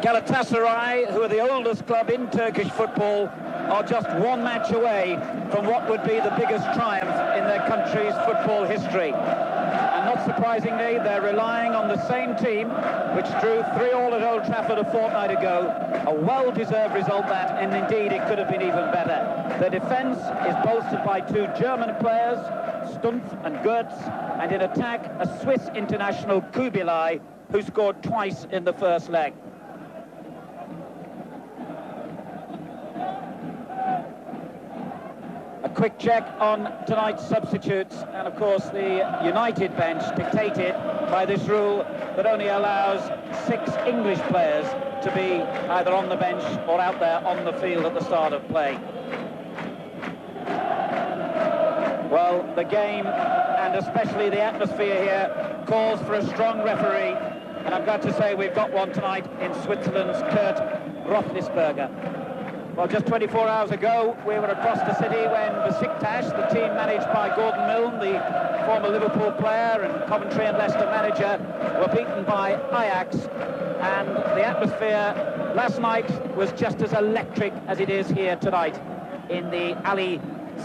Galatasaray, who are the oldest club in Turkish football, are just one match away from what would be the biggest triumph in their country's football history. And not surprisingly, they're relying on the same team which drew 3-3 at Old Trafford a fortnight ago. A well-deserved result that, and indeed it could have been even better. Their defence is bolstered by two German players, Stumpf and Goetz, and in attack, a Swiss international, Kubilai, who scored twice in the first leg. A quick check on tonight's substitutes, and of course the United bench dictated by this rule that only allows 6 English players to be either on the bench or out there on the field at the start of play. Well, the game, and especially the atmosphere here, calls for a strong referee, and I'm glad to say we've got one tonight in Switzerland's Kurt Rothlisberger. Well, just 24 hours ago, we were across the city when Besiktas, the team managed by Gordon Milne, the former Liverpool player and Coventry and Leicester manager, were beaten by Ajax. And the atmosphere last night was just as electric as it is here tonight in the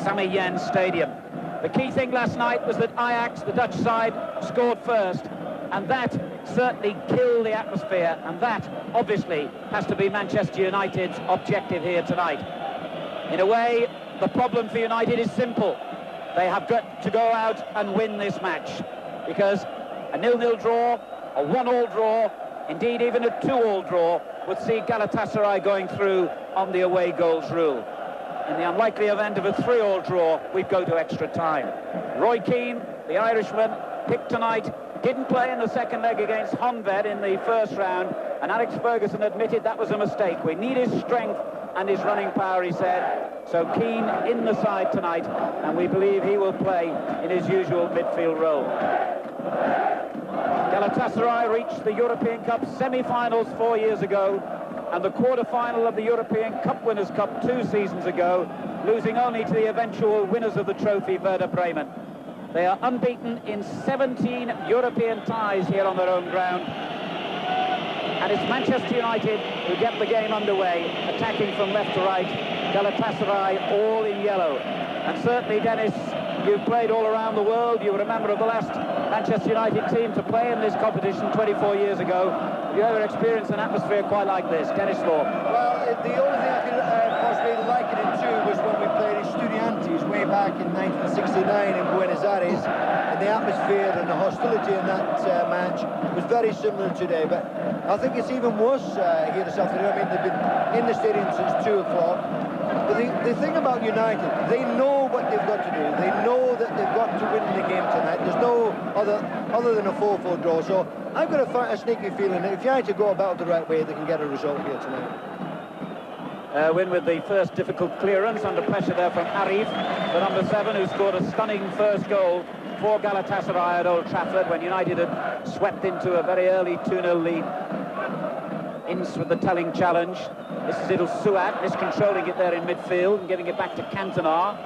Sami Stadium. The key thing last night was that Ajax, the Dutch side, scored first, and that certainly killed the atmosphere, and that obviously has to be Manchester United's objective here tonight. In a way, the problem for United is simple. They have got to go out and win this match, because a 0-0 draw, a 1-1 draw, indeed even a 2-2 draw would see Galatasaray going through on the away goals rule. In the unlikely event of a 3-3 draw, we'd go to extra time. Roy Keane, the Irishman, picked tonight, didn't play in the second leg against Honved in the first round, and Alex Ferguson admitted that was a mistake. We need his strength and his running power, he said. So Keane in the side tonight, and we believe he will play in his usual midfield role. Galatasaray reached the European Cup semi-finals 4 years ago, and the quarter-final of the European Cup Winners' Cup 2 seasons ago, losing only to the eventual winners of the trophy, Werder Bremen. They are unbeaten in 17 European ties here on their own ground. And it's Manchester United who get the game underway, attacking from left to right. Galatasaray all in yellow. And certainly, Dennis, you've played all around the world. You were a member of the last Manchester United team to play in this competition 24 years ago. Have you ever experienced an atmosphere quite like this? Dennis Law. Well, the only thing I could possibly liken it to was when we played Estudiantes way back in 1969 in Buenos Aires, and the atmosphere and the hostility in that match was very similar today. But I think it's even worse here this afternoon. I mean, they've been in the stadium since 2 o'clock. But the thing about United, they know what they've got to do. They know that they've got to win the game tonight. There's no other than a 4-4 draw. So I've got a sneaky feeling that if United go about the right way, they can get a result here tonight. Win with the first difficult clearance, under pressure there from Arif, the number 7, who scored a stunning first goal for Galatasaray at Old Trafford when United had swept into a very early 2-0 lead. Ince with the telling challenge. This is Idil Suat, miscontrolling it there in midfield and giving it back to Cantona.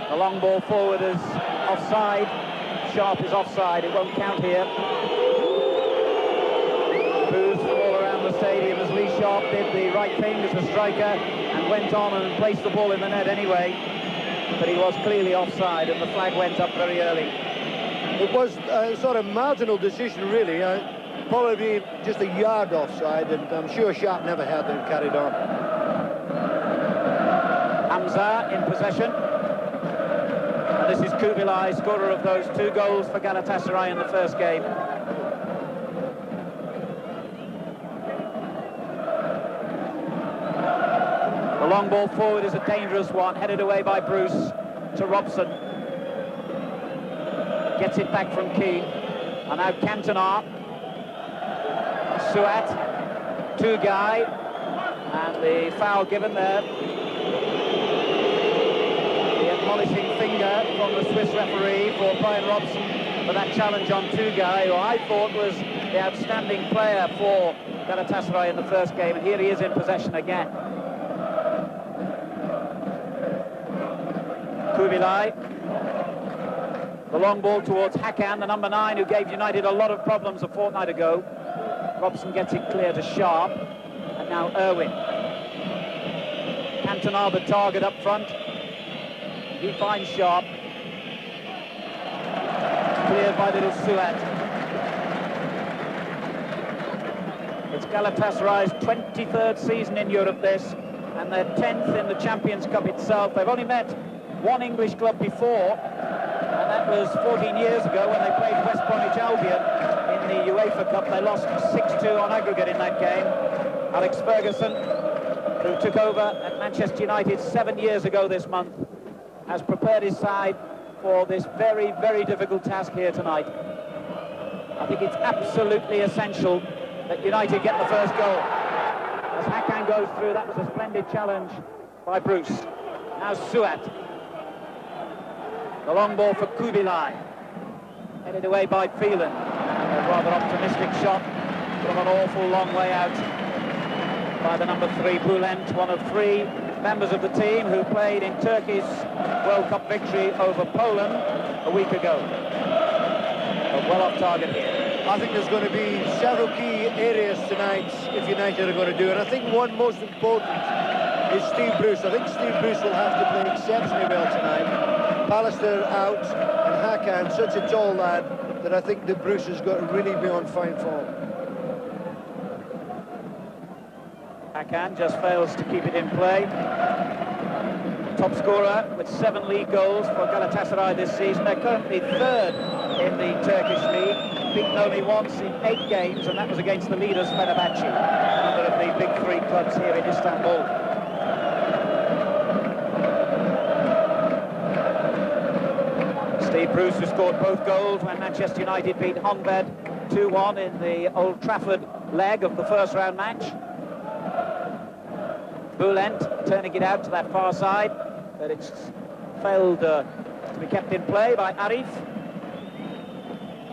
The long ball forward is offside. Sharp is offside, it won't count here. Boos from all around the stadium as Lee Sharp did the right thing as a striker and went on and placed the ball in the net anyway. But he was clearly offside and the flag went up very early. It was a sort of marginal decision, really. Probably just a yard offside, and I'm sure Sharp never had them carried on. Hamza in possession. And this is Kubilai, scorer of those 2 goals for Galatasaray in the first game. The long ball forward is a dangerous one, headed away by Bruce to Robson. Gets it back from Keane. And now Cantona. Suat, 2 guy, and the foul given there. The admonishing finger from the Swiss referee for Brian Robson for that challenge on 2 guy, who I thought was the outstanding player for Galatasaray in the first game, and here he is in possession again. Kubilai. The long ball towards Hakan, the number 9, who gave United a lot of problems a fortnight ago. Robson gets it clear to Sharp, and now Irwin. Cantona the target up front. He finds Sharp. Cleared by little Suat. It's Galatasaray's 23rd season in Europe, this, and their 10th in the Champions Cup itself. They've only met one English club before, and that was 14 years ago when they played West Bromwich Albion in the UEFA Cup. They lost 6-2 on aggregate in that game. Alex Ferguson, who took over at Manchester United 7 years ago this month, has prepared his side for this very, very difficult task here tonight. I think it's absolutely essential that United get the first goal. As Hakan goes through, that was a splendid challenge by Bruce. Now Suat. The long ball for Kubilai. Headed away by Phelan. And a rather optimistic shot from an awful long way out by the number 3, Bülent, one of 3 members of the team who played in Turkey's World Cup victory over Poland a week ago. But well off target here. I think there's going to be several key areas tonight if United are going to do it. I think one most important is Steve Bruce. I think Steve Bruce will have to play exceptionally well tonight. Pallister out, and Hakan, such a tall lad, that I think that Bruce has got to really be on fine form. Hakan just fails to keep it in play. Top scorer with 7 league goals for Galatasaray this season. They're currently 3rd in the Turkish league, beaten only once in 8 games, and that was against the leaders Fenerbahce, one of the big 3 clubs here in Istanbul. Steve Bruce, who scored both goals when Manchester United beat Honved 2-1 in the Old Trafford leg of the first round match. Bülent turning it out to that far side, but it's failed to be kept in play by Arif.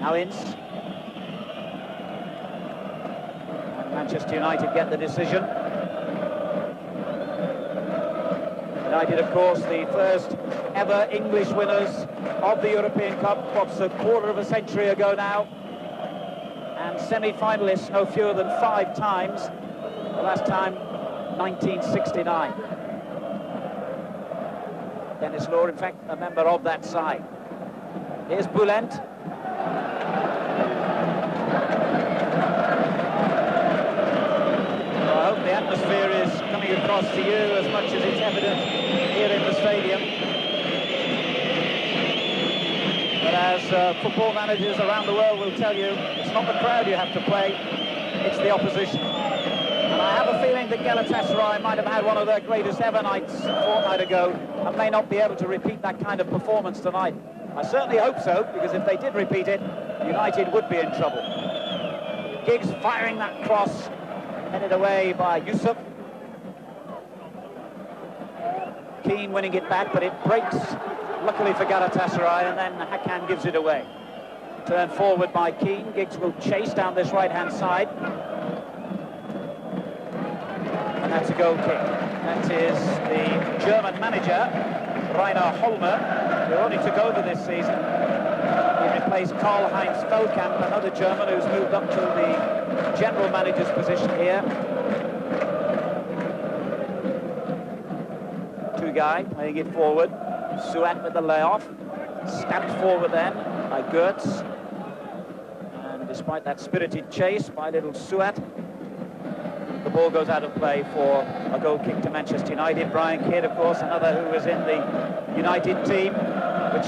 Now Ince. And Manchester United get the decision. United, of course, the first ever English winners of the European Cup, what's a quarter of a century ago now, and semi-finalists no fewer than 5 times, the last time 1969. Dennis Law, in fact, a member of that side. Here's Bülent. Well, I hope the atmosphere is coming across to you as much as it's evident here in the stadium. But as football managers around the world will tell you, it's not the crowd you have to play, it's the opposition. And I have a feeling that Galatasaray might have had one of their greatest ever nights a fortnight ago and may not be able to repeat that kind of performance tonight. I certainly hope so, because if they did repeat it, United would be in trouble. Giggs firing that cross, headed away by Yusuf. Keane winning it back, but it breaks, luckily for Galatasaray, and then Hakan gives it away. Turned forward by Keane. Giggs will chase down this right-hand side. And that's a goal kick. That is the German manager, Rainer Holmer, who only took over this season. He replaced Karl-Heinz Feldkamp, another German who's moved up to the general manager's position here. Guy playing it forward. Suat with the layoff. Stamped forward then by Gertz. And despite that spirited chase by little Suat, the ball goes out of play for a goal kick to Manchester United. Brian Kidd, of course, another who was in the United team, which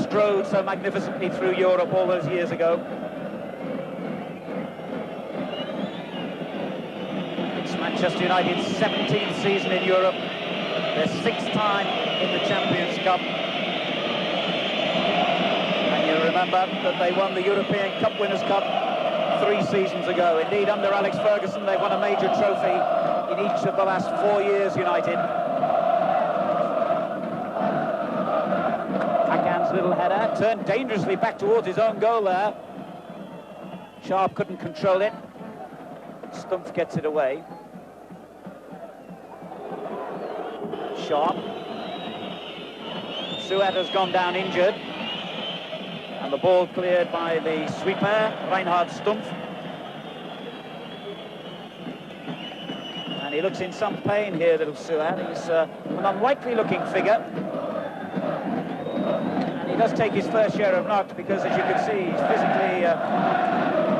strode so magnificently through Europe all those years ago. It's Manchester United's 17th season in Europe. Their 6th time in the Champions Cup. And you remember that they won the European Cup Winners' Cup 3 seasons ago. Indeed, under Alex Ferguson, they won a major trophy in each of the last 4 years, United. Hakan's little header, turned dangerously back towards his own goal there. Sharp couldn't control it. Stumpf gets it away. Sharp. Suat has gone down injured, and the ball cleared by the sweeper, Reinhard Stumpf. And he looks in some pain here, little Suat. He's an unlikely looking figure. And he does take his fair share of knocks because, as you can see, he's physically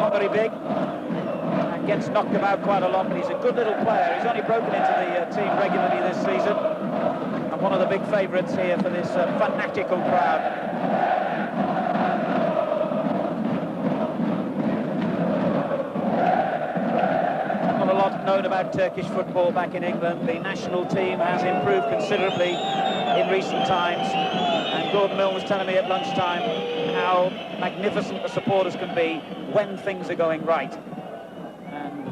not very big. And gets knocked about quite a lot, but he's a good little player. He's only broken into the team regularly this season. And one of the big favourites here for this fanatical crowd. Known about Turkish football back in England. The national team has improved considerably in recent times, and Gordon Milne was telling me at lunchtime how magnificent the supporters can be when things are going right, and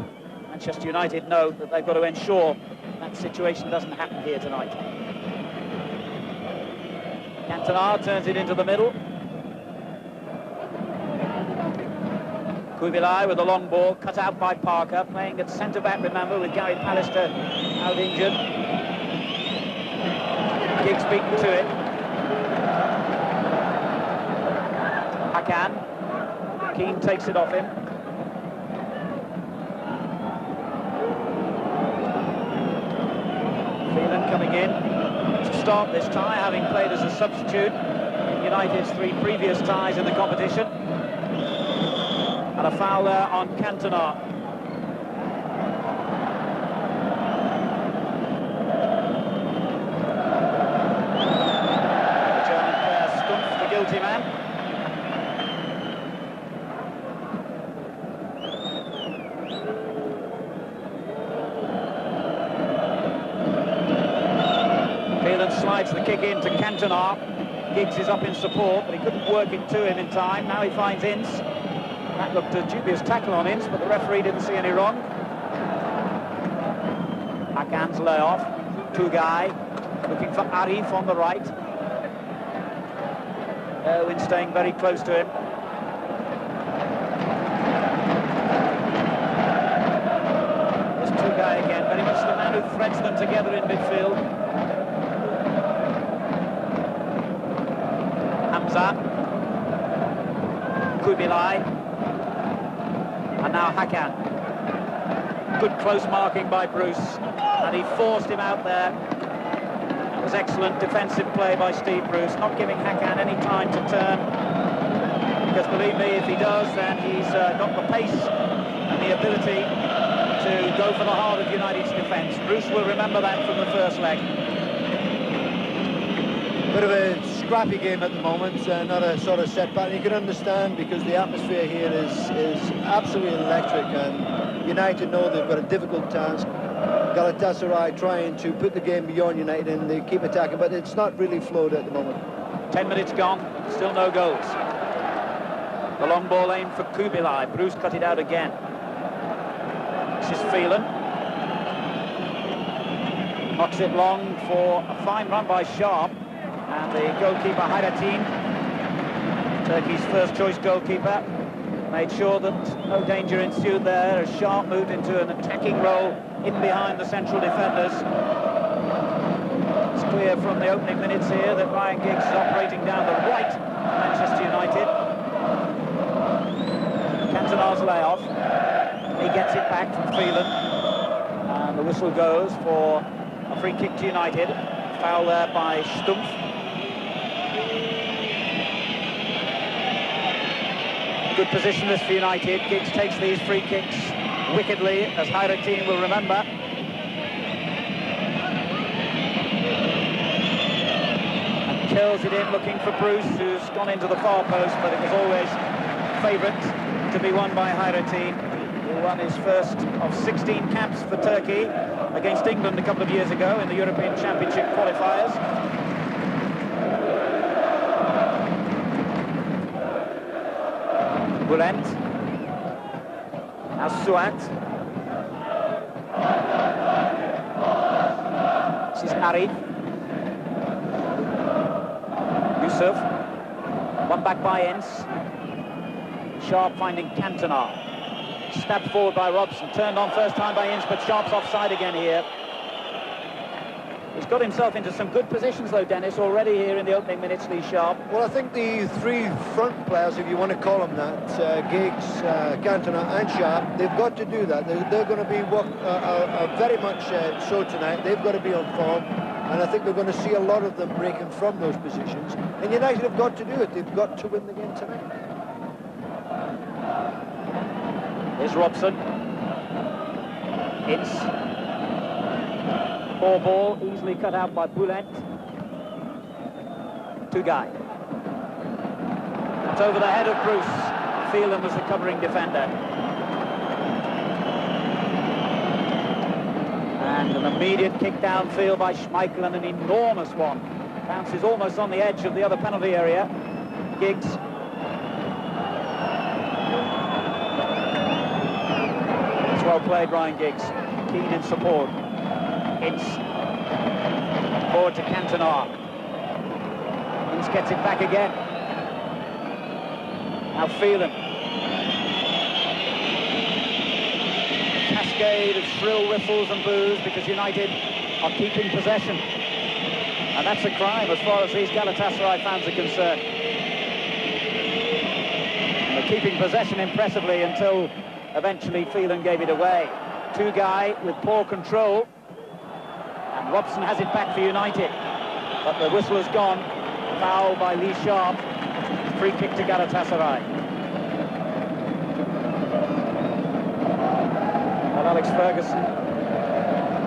Manchester United know that they've got to ensure that situation doesn't happen here tonight. Cantona turns it into the middle. Kubilai with a long ball, cut out by Parker, playing at centre-back, remember, with Gary Pallister out injured. Giggs beaten to it. Hakan. Keane takes it off him. Phelan coming in to start this tie, having played as a substitute in United's 3 previous ties in the competition. And a foul there on Cantona. The German player Stumpf, the guilty man. Phelan slides the kick in to Cantona. Giggs is up in support, but he couldn't work it to him in time. Now he finds Ince. That looked a dubious tackle on Ince, but the referee didn't see any wrong. Hakan's layoff. Tugay looking for Arif on the right. Erwin staying very close to him. There's Tugay again, very much the man who threads them together in midfield. Hamza. Kubilai. And now Hakan. Good close marking by Bruce, and he forced him out there. That was excellent defensive play by Steve Bruce, not giving Hakan any time to turn, because believe me, if he does, then he's got the pace and the ability to go for the heart of United's defence. Bruce will remember that from the first leg. Bit of a scrappy game at the moment, not a sort of setback. You can understand, because the atmosphere here is absolutely electric, and United know they've got a difficult task. Galatasaray trying to put the game beyond United, and they keep attacking, but it's not really flowed at the moment. 10 minutes gone, still no goals. The long ball aimed for Kubilai. Bruce cut it out again. This is Phelan. Knocks it long for a fine run by Sharp. And the goalkeeper, Hayrettin, Turkey's first-choice goalkeeper, made sure that no danger ensued there as Sharp moved into an attacking role in behind the central defenders. It's clear from the opening minutes here that Ryan Giggs is operating down the right of Manchester United. Cantona's layoff. He gets it back from Phelan. And the whistle goes for a free kick to United. Foul there by Stumpf. Good position this for United. Giggs takes these free kicks wickedly, as Hayrettin will remember. And kills it in, looking for Bruce, who's gone into the far post, but it was always favourite to be won by Hayrettin, who won his first of 16 caps for Turkey against England a couple of years ago in the European Championship qualifiers. Bülent. Now Suat. This is Arif. Yusuf. One back by Ince. Sharp finding Cantona. Stabbed forward by Robson. Turned on first time by Ince, but Sharp's offside again here. He's got himself into some good positions, though, Dennis, already here in the opening minutes, Lee Sharp. Well, I think the three front players, if you want to call them that, Giggs, Cantona and Sharp, they've got to do that. They're going to be very much so tonight. They've got to be on form, and I think we're going to see a lot of them breaking from those positions. And United have got to do it. They've got to win the game tonight. Here's Robson. It's poor ball, easily cut out by Boulet. Two-guy. It's over the head of Bruce. Phelan was the covering defender. And an immediate kick downfield by Schmeichel, and an enormous one. Bounces almost on the edge of the other penalty area. Giggs. It's well played, Ryan Giggs. Keen in support. It's forward to Cantona. Ince gets it back again. Now Phelan. A cascade of shrill whistles and boos because United are keeping possession. And that's a crime as far as these Galatasaray fans are concerned. And they're keeping possession impressively until eventually Phelan gave it away. Two-guy with poor control. And Robson has it back for United. But the whistle has gone. Foul by Lee Sharp. Free kick to Galatasaray. Well, Alex Ferguson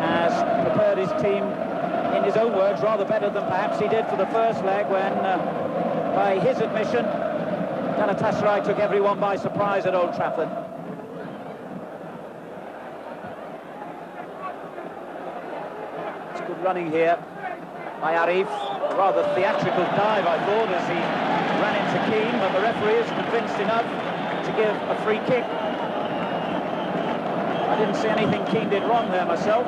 has prepared his team, in his own words, rather better than perhaps he did for the first leg when, by his admission, Galatasaray took everyone by surprise at Old Trafford. It's good running here by Arif. A rather theatrical dive, I thought, as he ran into Keane, but the referee is convinced enough to give a free kick. I didn't see anything Keane did wrong there myself.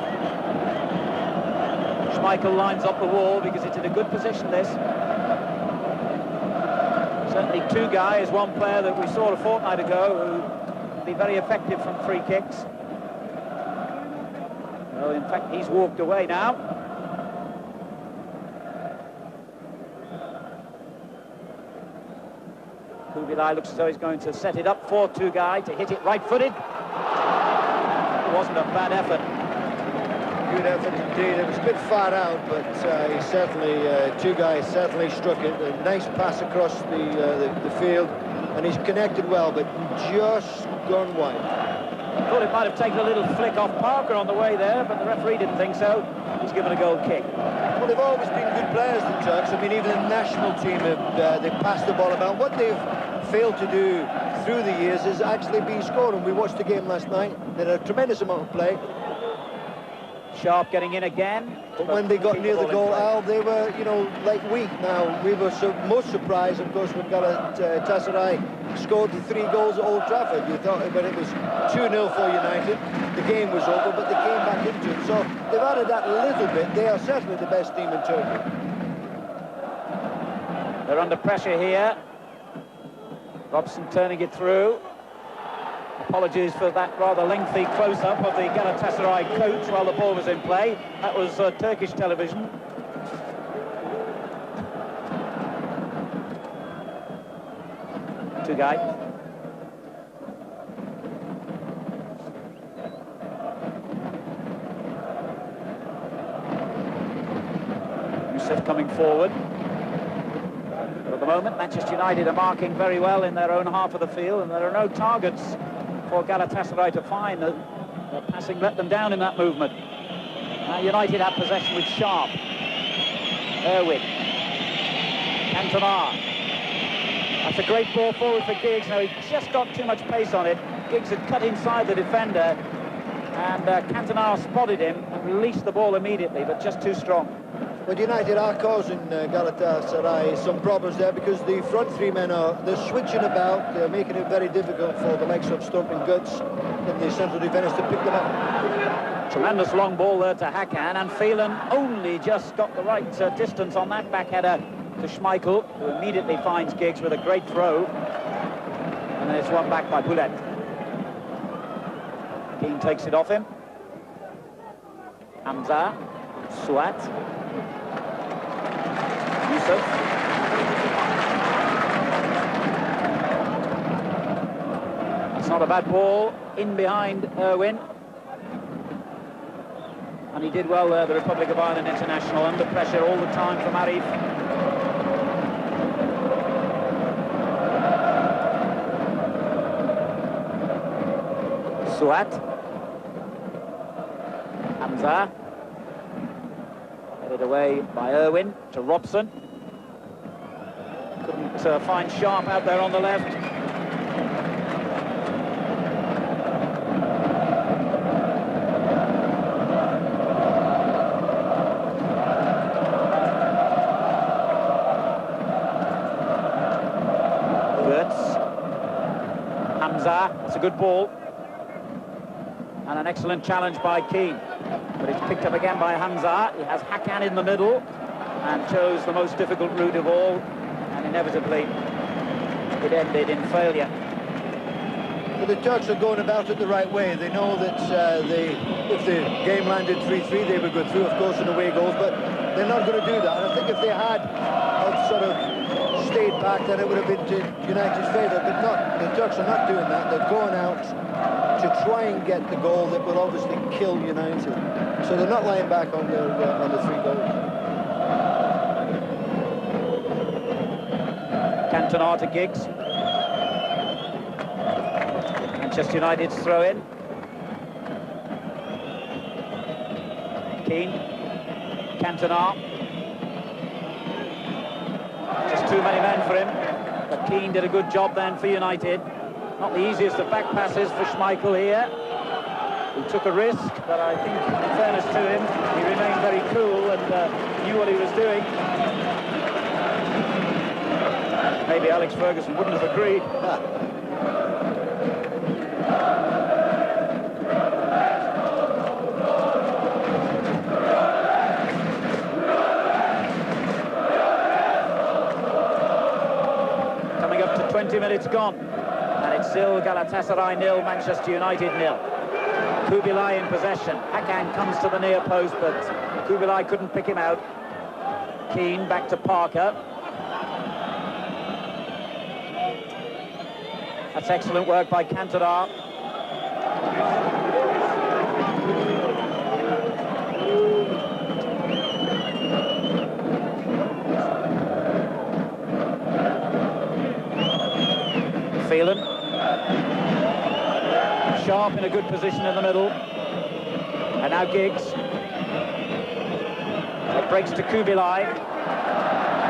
Schmeichel lines up the wall because it's in a good position, this. Certainly Two-Guy is one player that we saw a fortnight ago who would be very effective from free kicks. Well, in fact, he's walked away now. Kubilai looks as though he's going to set it up for Two-Guy to hit it right-footed. It wasn't a bad effort. Good effort indeed. It was a bit far out, but he certainly, Two-Guy certainly struck it. A nice pass across the field, and he's connected well, but just gone wide. I thought it might have taken a little flick off Parker on the way there, but the referee didn't think so. He's given a goal kick. Well, they've always been good players, the Turks. I mean, even the national team, they've passed the ball about. What they've failed to do through the years is actually be scoring. We watched the game last night. They had a tremendous amount of play. Sharp getting in again. But when they got near the goal, Al, they were, you know, like weak. Now, we were most surprised, of course, when Galatasaray scored the 3 goals at Old Trafford. You thought when it was 2-0 for United, the game was over, but they came back into it. So they've added that a little bit. They are certainly the best team in Turkey. They're under pressure here. Robson turning it through. Apologies for that rather lengthy close-up of the Galatasaray coach while the ball was in play. That was Turkish television. Two-Guy. Yusuf coming forward. But at the moment, Manchester United are marking very well in their own half of the field, and there are no targets for Galatasaray to find. The passing let them down in that movement. Now United have possession with Sharp. Erwin. Cantona. That's a great ball forward for Giggs. Now he just got too much pace on it. Giggs had cut inside the defender, and Cantona spotted him and released the ball immediately, but just too strong. But United are causing Galatasaray some problems there because the front 3 men they're switching about. They're making it very difficult for the likes of Stump and Guts and the central defenders to pick them up. Tremendous long ball there to Hakan, and Phelan only just got the right distance on that back header to Schmeichel, who immediately finds Giggs with a great throw. And then it's won back by Boulet. Keane takes it off him. Hamza, Suat. Yusuf. It's not a bad ball, in behind Irwin. And he did well there, the Republic of Ireland international, under pressure all the time from Arif. Suat. Hamza. Headed away by Irwin to Robson. Couldn't find Sharp out there on the left. It's a good ball and an excellent challenge by Keane, but it's picked up again by Hamza. He has Hakan in the middle and chose the most difficult route of all, and inevitably it ended in failure. Well, the Turks are going about it the right way. They know that if the game landed 3-3 they would go through, of course, in away goals, but they're not going to do that. And I think if they had sort of stayed back, then it would have been to United's favour, but not. The Turks are not doing that. They're going out to try and get the goal that will obviously kill United. So they're not lying back on the 3 goals. Cantona to Giggs. Manchester United's throw in. Keane. Cantona. Just too many men for him, but Keane did a good job then for United. Not the easiest of back passes for Schmeichel here, who took a risk, but I think, in fairness to him, he remained very cool and knew what he was doing. Maybe Alex Ferguson wouldn't have agreed. Coming up to 20 minutes gone, and it's still Galatasaray 0, Manchester United 0. Kubilai in possession. Hakan comes to the near post, but Kubilai couldn't pick him out. Keane back to Parker. That's excellent work by Cantona. Phelan. Sharp in a good position in the middle. And now Giggs. It breaks to Kubilai.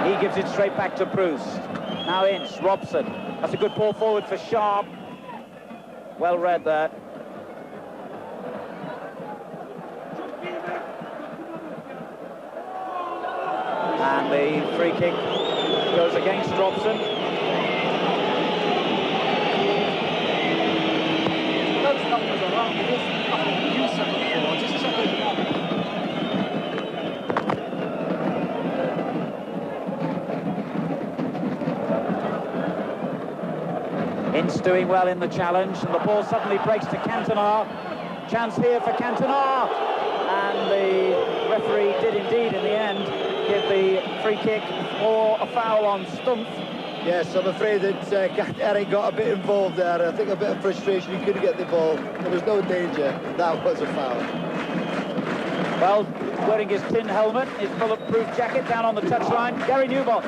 He gives it straight back to Bruce. Now Ince, Robson. That's a good ball forward for Sharp. Well read there. And the free kick goes against Robson. Those numbers are wrong. It is Yusuf before. Just check it. Ince doing well in the challenge, and the ball suddenly breaks to Cantona. Chance here for Cantona, and the referee did indeed in the end give the free kick or a foul on Stumpf. Yes, I'm afraid that Eric got a bit involved there. I think a bit of frustration, he couldn't get the ball. There was no danger. That was a foul. Well, wearing his tin helmet, his bulletproof jacket down on the touchline, Gary Newbon.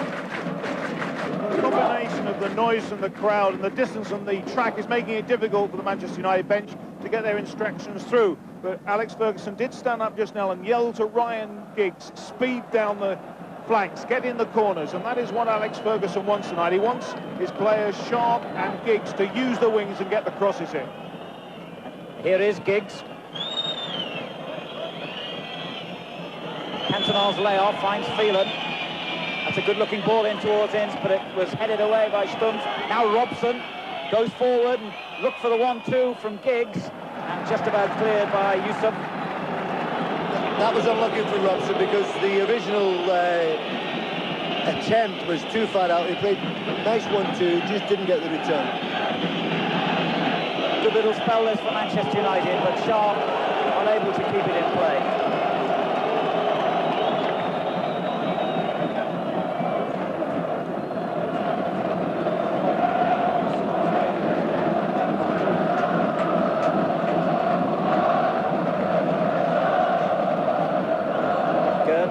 The combination of the noise from the crowd and the distance from the track is making it difficult for the Manchester United bench to get their instructions through. But Alex Ferguson did stand up just now and yell to Ryan Giggs, speed down the flanks, get in the corners, and that is what Alex Ferguson wants tonight. He wants his players, Sharp and Giggs, to use the wings and get the crosses in. Here is Giggs. Cantona's layoff finds Phelan. That's a good-looking ball in towards Ince, but it was headed away by Stumpf. Now Robson goes forward and look for the 1-2 from Giggs, and just about cleared by Yusuf. That was unlucky for Robson because the original attempt was too far out. He played nice 1-2, just didn't get the return. Good little spell this for Manchester United, but Sharp unable to keep it in play.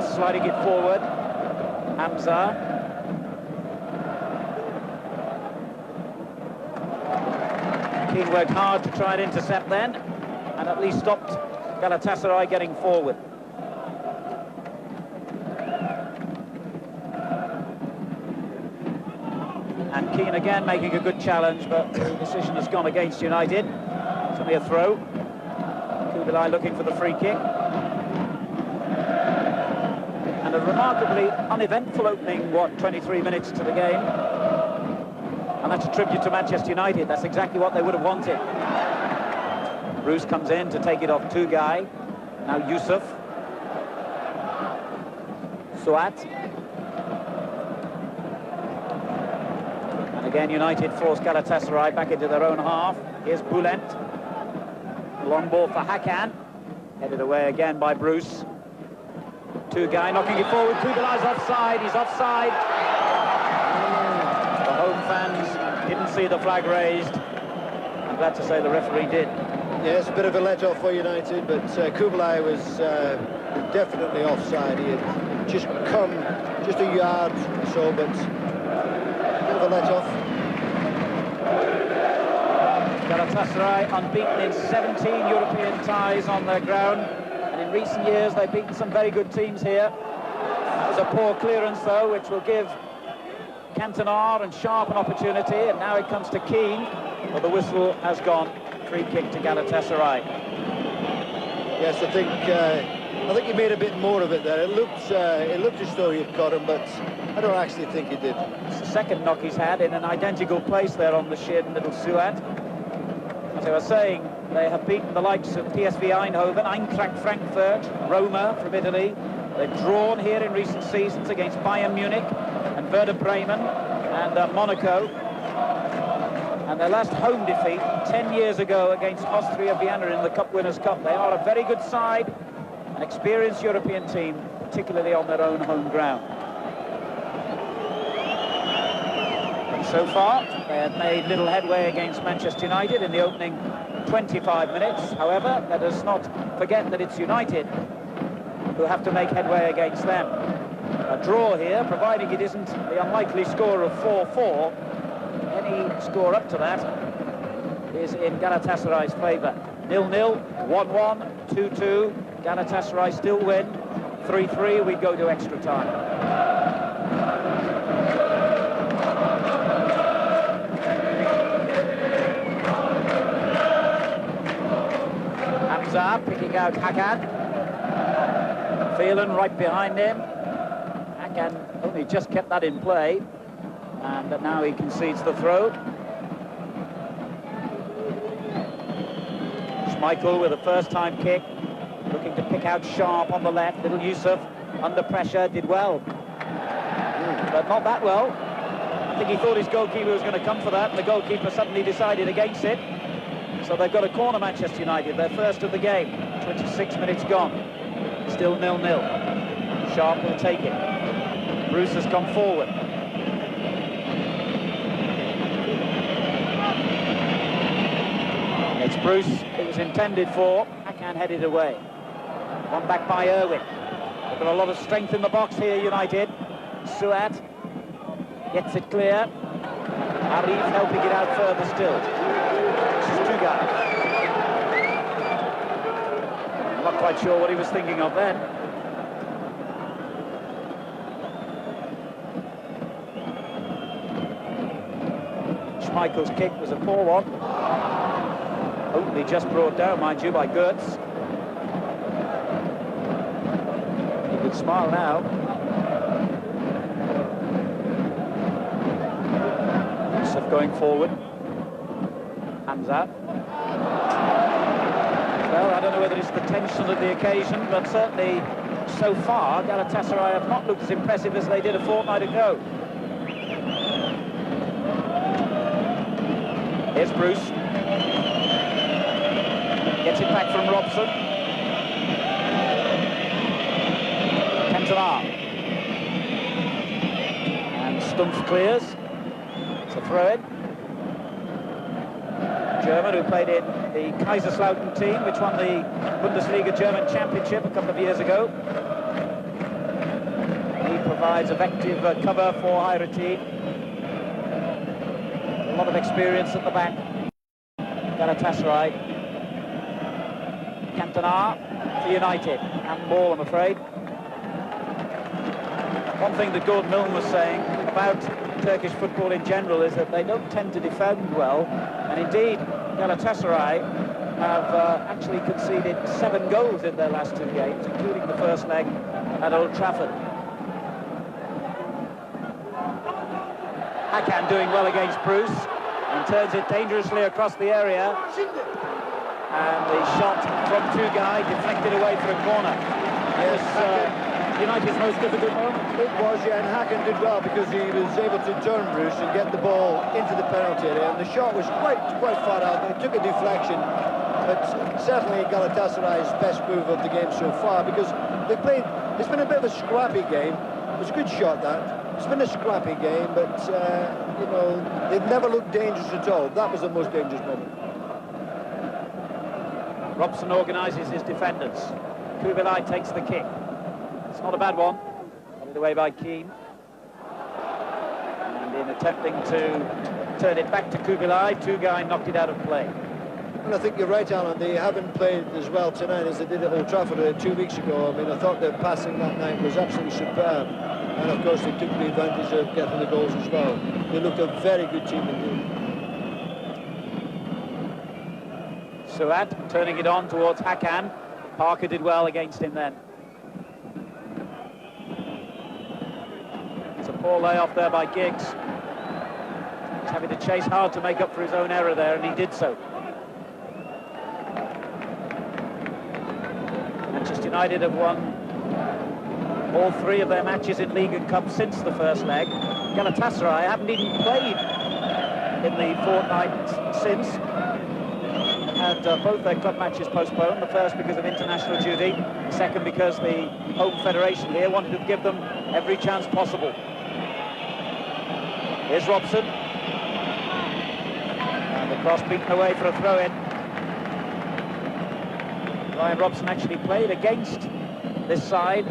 sliding it forward. Hamza. Keane worked hard to try and intercept then, and at least stopped Galatasaray getting forward. And Keane again making a good challenge, but the decision has gone against United. It's only a throw. Kubilai looking for the free kick. And a remarkably uneventful opening, 23 minutes to the game. And that's a tribute to Manchester United. That's exactly what they would have wanted. Bruce comes in to take it off Tugay. Now Yusuf. Suat. And again, United force Galatasaray back into their own half. Here's Bülent. Long ball for Hakan. Headed away again by Bruce. Tugay knocking it forward. Kubilay's offside. He's offside. The home fans didn't see the flag raised. I'm glad to say the referee did. Yeah, it's a bit of a let-off for United, but Kubilay was definitely offside. He had just come just a yard or so, but a bit of a let-off. Galatasaray unbeaten in 17 European ties on their ground, and in recent years they've beaten some very good teams here. That was a poor clearance though, which will give Cantona and Sharp an opportunity, and now it comes to Keane, but the whistle has gone. Free kick to Galatasaray. Yes, I think he made a bit more of it there. It looked as though he'd got him, but I don't actually think he did. It's the second knock he's had in an identical place there on the shin, little Suat. As I was saying, they have beaten the likes of PSV Eindhoven, Eintracht Frankfurt, Roma from Italy. They've drawn here in recent seasons against Bayern Munich and Werder Bremen and Monaco. And their last home defeat 10 years ago against Austria Vienna in the Cup Winners' Cup. They are a very good side, an experienced European team, particularly on their own home ground. But so far, they have made little headway against Manchester United in the opening 25 minutes. However, let us not forget that it's United who have to make headway against them. A draw here, providing it isn't the unlikely score of 4-4. Any score up to that is in Galatasaray's favour. 0-0, 1-1, 2-2. Galatasaray still win. 3-3, we go to extra time. Hamza picking out Hakan. Phelan right behind him. Hakan only just kept that in play. And now he concedes the throw. Schmeichel with a first-time kick, looking to pick out Sharp on the left. Little Yusuf under pressure, did well, but not that well. I think he thought his goalkeeper was going to come for that, and the goalkeeper suddenly decided against it. So they've got a corner, Manchester United, their first of the game. 26 minutes gone, still 0-0. Sharp will take it. Bruce has come forward. It's Bruce it was intended for. Hakan headed away. One back by Irwin. They've got a lot of strength in the box here, United. Suat gets it clear. Arif helping it out further still. This is Tugay. I'm not quite sure what he was thinking of then. Schmeichel's kick was a poor one. Only just brought down, mind you, by Gertz. He could smile now. Yusuf going forward. Hamza. Well, I don't know whether it's the tension of the occasion, but certainly so far Galatasaray have not looked as impressive as they did a fortnight ago. Here's Bruce. Gets it back from Robson. Cantona. And Stumpf clears. It's a throw-in. German, who played in the Kaiserslautern team, which won the Bundesliga German Championship a couple of years ago. provides effective cover for Hayrettin. A lot of experience at the back. Galatasaray. Cantona for United. And ball, I'm afraid. One thing that Gordon Milne was saying about Turkish football in general is that they don't tend to defend well. And indeed, Galatasaray have actually conceded 7 goals in their last 2 games, including the first leg at Old Trafford. Hakan doing well against Bruce and turns it dangerously across the area. And the shot from Tugay deflected away for a corner. Yes, United's most difficult moment. It was, yeah, and Hakan did well because he was able to turn Bruce and get the ball into the penalty area. And the shot was quite far out. It took a deflection, but certainly Galatasaray's best move of the game so far because they played. It's been a bit of a scrappy game. It was a good shot, that. It's been a scrappy game, but you know, they've never looked dangerous at all. That was the most dangerous moment. Robson organises his defenders. Kubilay takes the kick. It's not a bad one. Put away by Keane. And in attempting to turn it back to Kubilay, Tugay knocked it out of play. Well, I think you're right, Alan. They haven't played as well tonight as they did at Old Trafford 2 weeks ago. I mean, I thought their passing that night was absolutely superb. And, of course, they took the advantage of getting the goals as well. They looked a very good team indeed. Suat turning it on towards Hakan. Parker did well against him then. It's a poor layoff there by Giggs. He's having to chase hard to make up for his own error there, and he did so. Manchester United have won all 3 of their matches in League and Cup since the first leg. Galatasaray haven't even played in the fortnight since. Had both their club matches postponed, the first because of international duty, the second because the home federation here wanted to give them every chance possible. Here's Robson. And the cross beaten away for a throw-in. Ryan Robson actually played against this side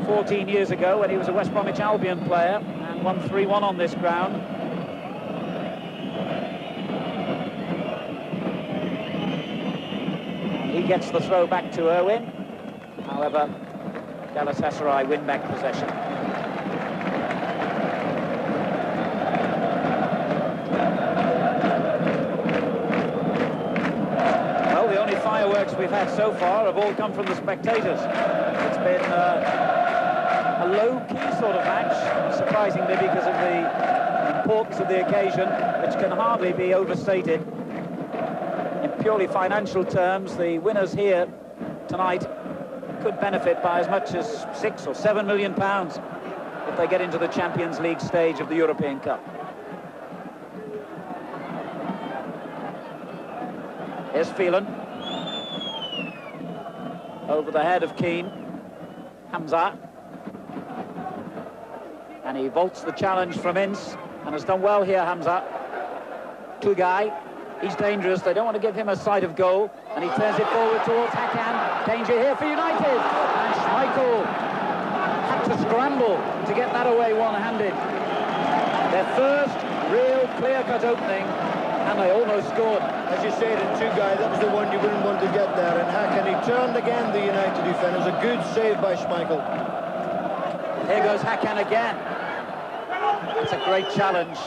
14 years ago when he was a West Bromwich Albion player and won 3-1 on this ground. He gets the throw back to Irwin. However, Galatasaray win back possession. Well, the only fireworks we've had so far have all come from the spectators. It's been a low-key sort of match, surprisingly because of the importance of the occasion, which can hardly be overstated. In purely financial terms, the winners here tonight could benefit by as much as £6 or £7 million if they get into the Champions League stage of the European Cup. Here's Phelan. Over the head of Keane. Hamza. And he vaults the challenge from Ince and has done well here, Hamza. Tugay. He's dangerous. They don't want to give him a sight of goal. And he turns it forward towards Hakan. Danger here for United. And Schmeichel had to scramble to get that away one-handed. Their first real clear-cut opening, and they almost scored. As you said, in Tugay, that was the one you wouldn't want to get there. And Hakan, he turned again, the United defender. It was a good save by Schmeichel. Here goes Hakan again. It's a great challenge.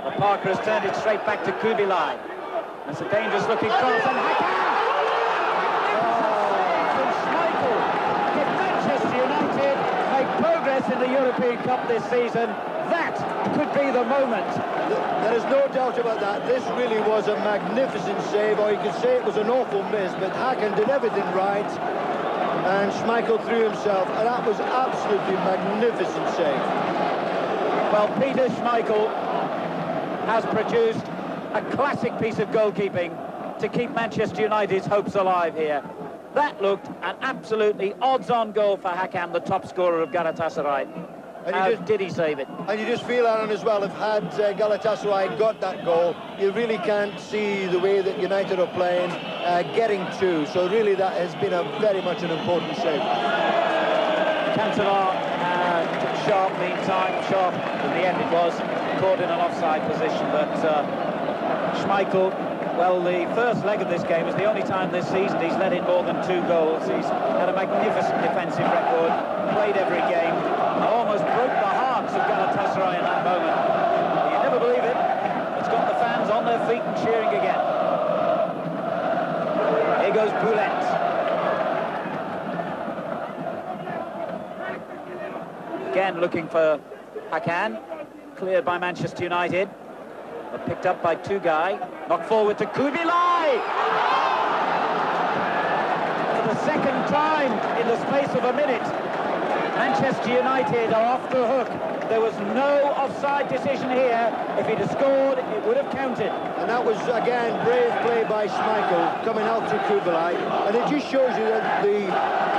But Parker has turned it straight back to Kubilay. That's a dangerous-looking cross, and Hakan! From Schmeichel. If Manchester United make progress in the European Cup this season, that could be the moment. There is no doubt about that. This really was a magnificent save, or you could say it was an awful miss, but Hakan did everything right, and Schmeichel threw himself, and that was absolutely magnificent save. Well, Peter Schmeichel has produced a classic piece of goalkeeping to keep Manchester United's hopes alive here. That looked an absolutely odds-on goal for Hakan, the top scorer of Galatasaray. How did he save it? And you just feel, Aaron, as well, if had Galatasaray got that goal, you really can't see the way that United are playing, getting two. So really that has been very much an important save. Cantona Sharp, meantime, Sharp, in the end it was, caught in an offside position, but Schmeichel, well, the first leg of this game is the only time this season he's let in more than 2 goals. He's had a magnificent defensive record, played every game, and almost broke the hearts of Galatasaray in that moment. You never believe it. It's got the fans on their feet and cheering again. Here goes Boulet. Again looking for Hakan, cleared by Manchester United, but picked up by Tugay, knocked forward to Kubilay! For the second time in the space of a minute, Manchester United are off the hook. There was no offside decision here. If he'd have scored, it would have counted. And that was, again, brave play by Schmeichel, coming out to Kubilay. And it just shows you that the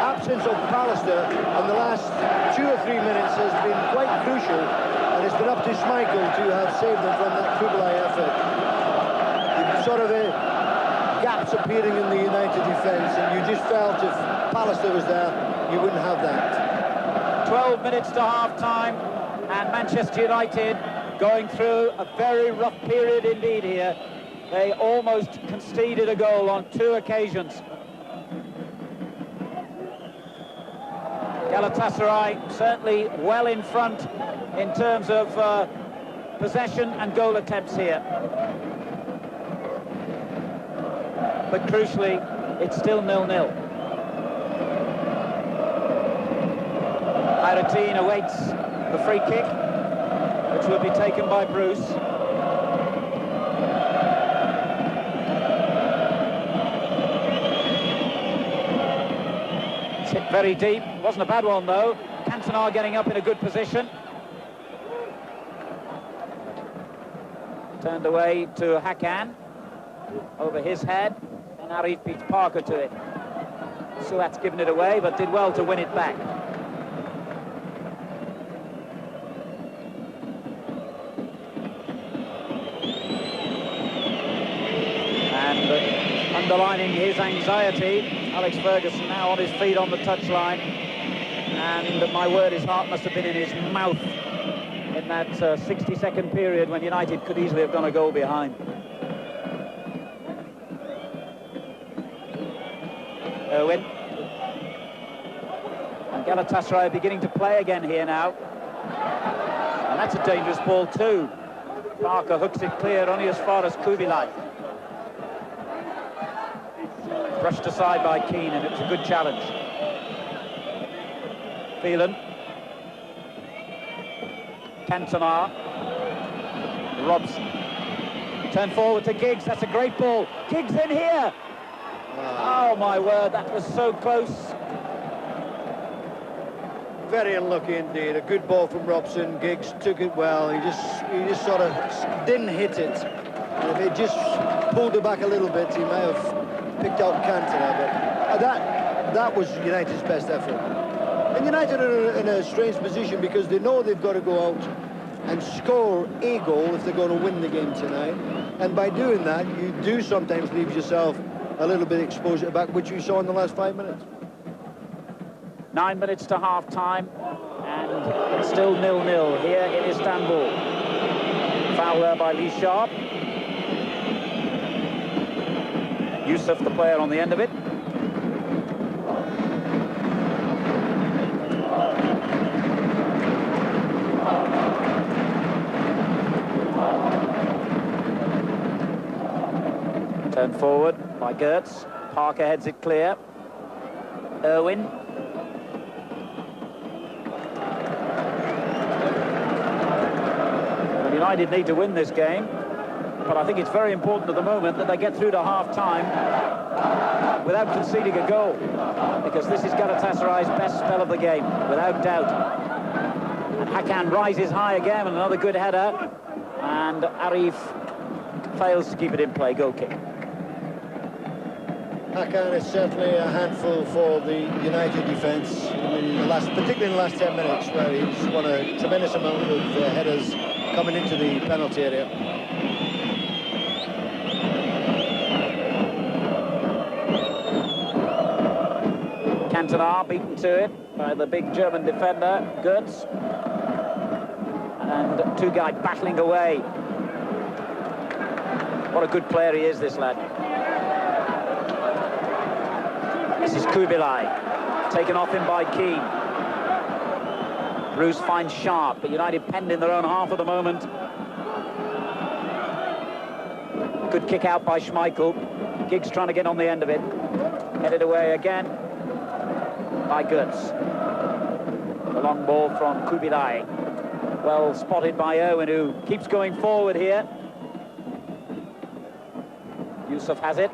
absence of Pallister in the last 2 or 3 minutes has been quite crucial. And it's been up to Schmeichel to have saved them from that Kubilay effort. Sort of gaps appearing in the United defence, and you just felt if Pallister was there, you wouldn't have that. 12 minutes to half-time, and Manchester United going through a very rough period indeed here. They almost conceded a goal on 2 occasions. Galatasaray certainly well in front in terms of possession and goal attempts here. But crucially, it's still 0-0. Hayrettin awaits the free kick, which will be taken by Bruce. It's hit very deep. Wasn't a bad one, though. Cantona getting up in a good position. Turned away to Hakan. Over his head. And Arif beats Parker to it. Suat's given it away, but did well to win it back. Underlining his anxiety, Alex Ferguson now on his feet on the touchline, and my word, his heart must have been in his mouth in that 60-second period when United could easily have gone a goal behind. Irwin. And Galatasaray are beginning to play again here now, and that's a dangerous ball too. Parker hooks it clear only as far as Kubilay. Brushed aside by Keane, and it was a good challenge. Phelan. Cantona. Robson. Turn forward to Giggs, that's a great ball. Giggs in here! Oh my word, that was so close. Very unlucky indeed. A good ball from Robson. Giggs took it well. He just sort of didn't hit it. And if he just pulled it back a little bit, he may have picked out Cantona, but that was United's best effort. And United are in a strange position because they know they've got to go out and score a goal if they're going to win the game tonight. And by doing that, you do sometimes leave yourself a little bit exposed at the back, which you saw in the last 5 minutes. 9 minutes to half-time, and it's still 0-0 here in Istanbul. Foul there by Lee Sharp. Yusuf, the player on the end of it. Turn forward by Gertz. Parker heads it clear. Irwin. Well, United need to win this game. But I think it's very important at the moment that they get through to half-time without conceding a goal, because this is Galatasaray's best spell of the game, without doubt. And Hakan rises high again, and another good header, and Arif fails to keep it in play. Goal kick. Hakan is certainly a handful for the United defence, particularly in the last 10 minutes, where he's won a tremendous amount of headers coming into the penalty area. Cantona beaten to it. by the big German defender, Götze. And two guys battling away. What a good player he is, this lad. This is Kubilai, taken off him by Keane. Bruce finds Sharp, but United penned in their own half at the moment. Good kick out by Schmeichel. Giggs trying to get on the end of it. Headed away again by Götze. The long ball from Kubilai. Well spotted by Owen, who keeps going forward here. Yusuf has it.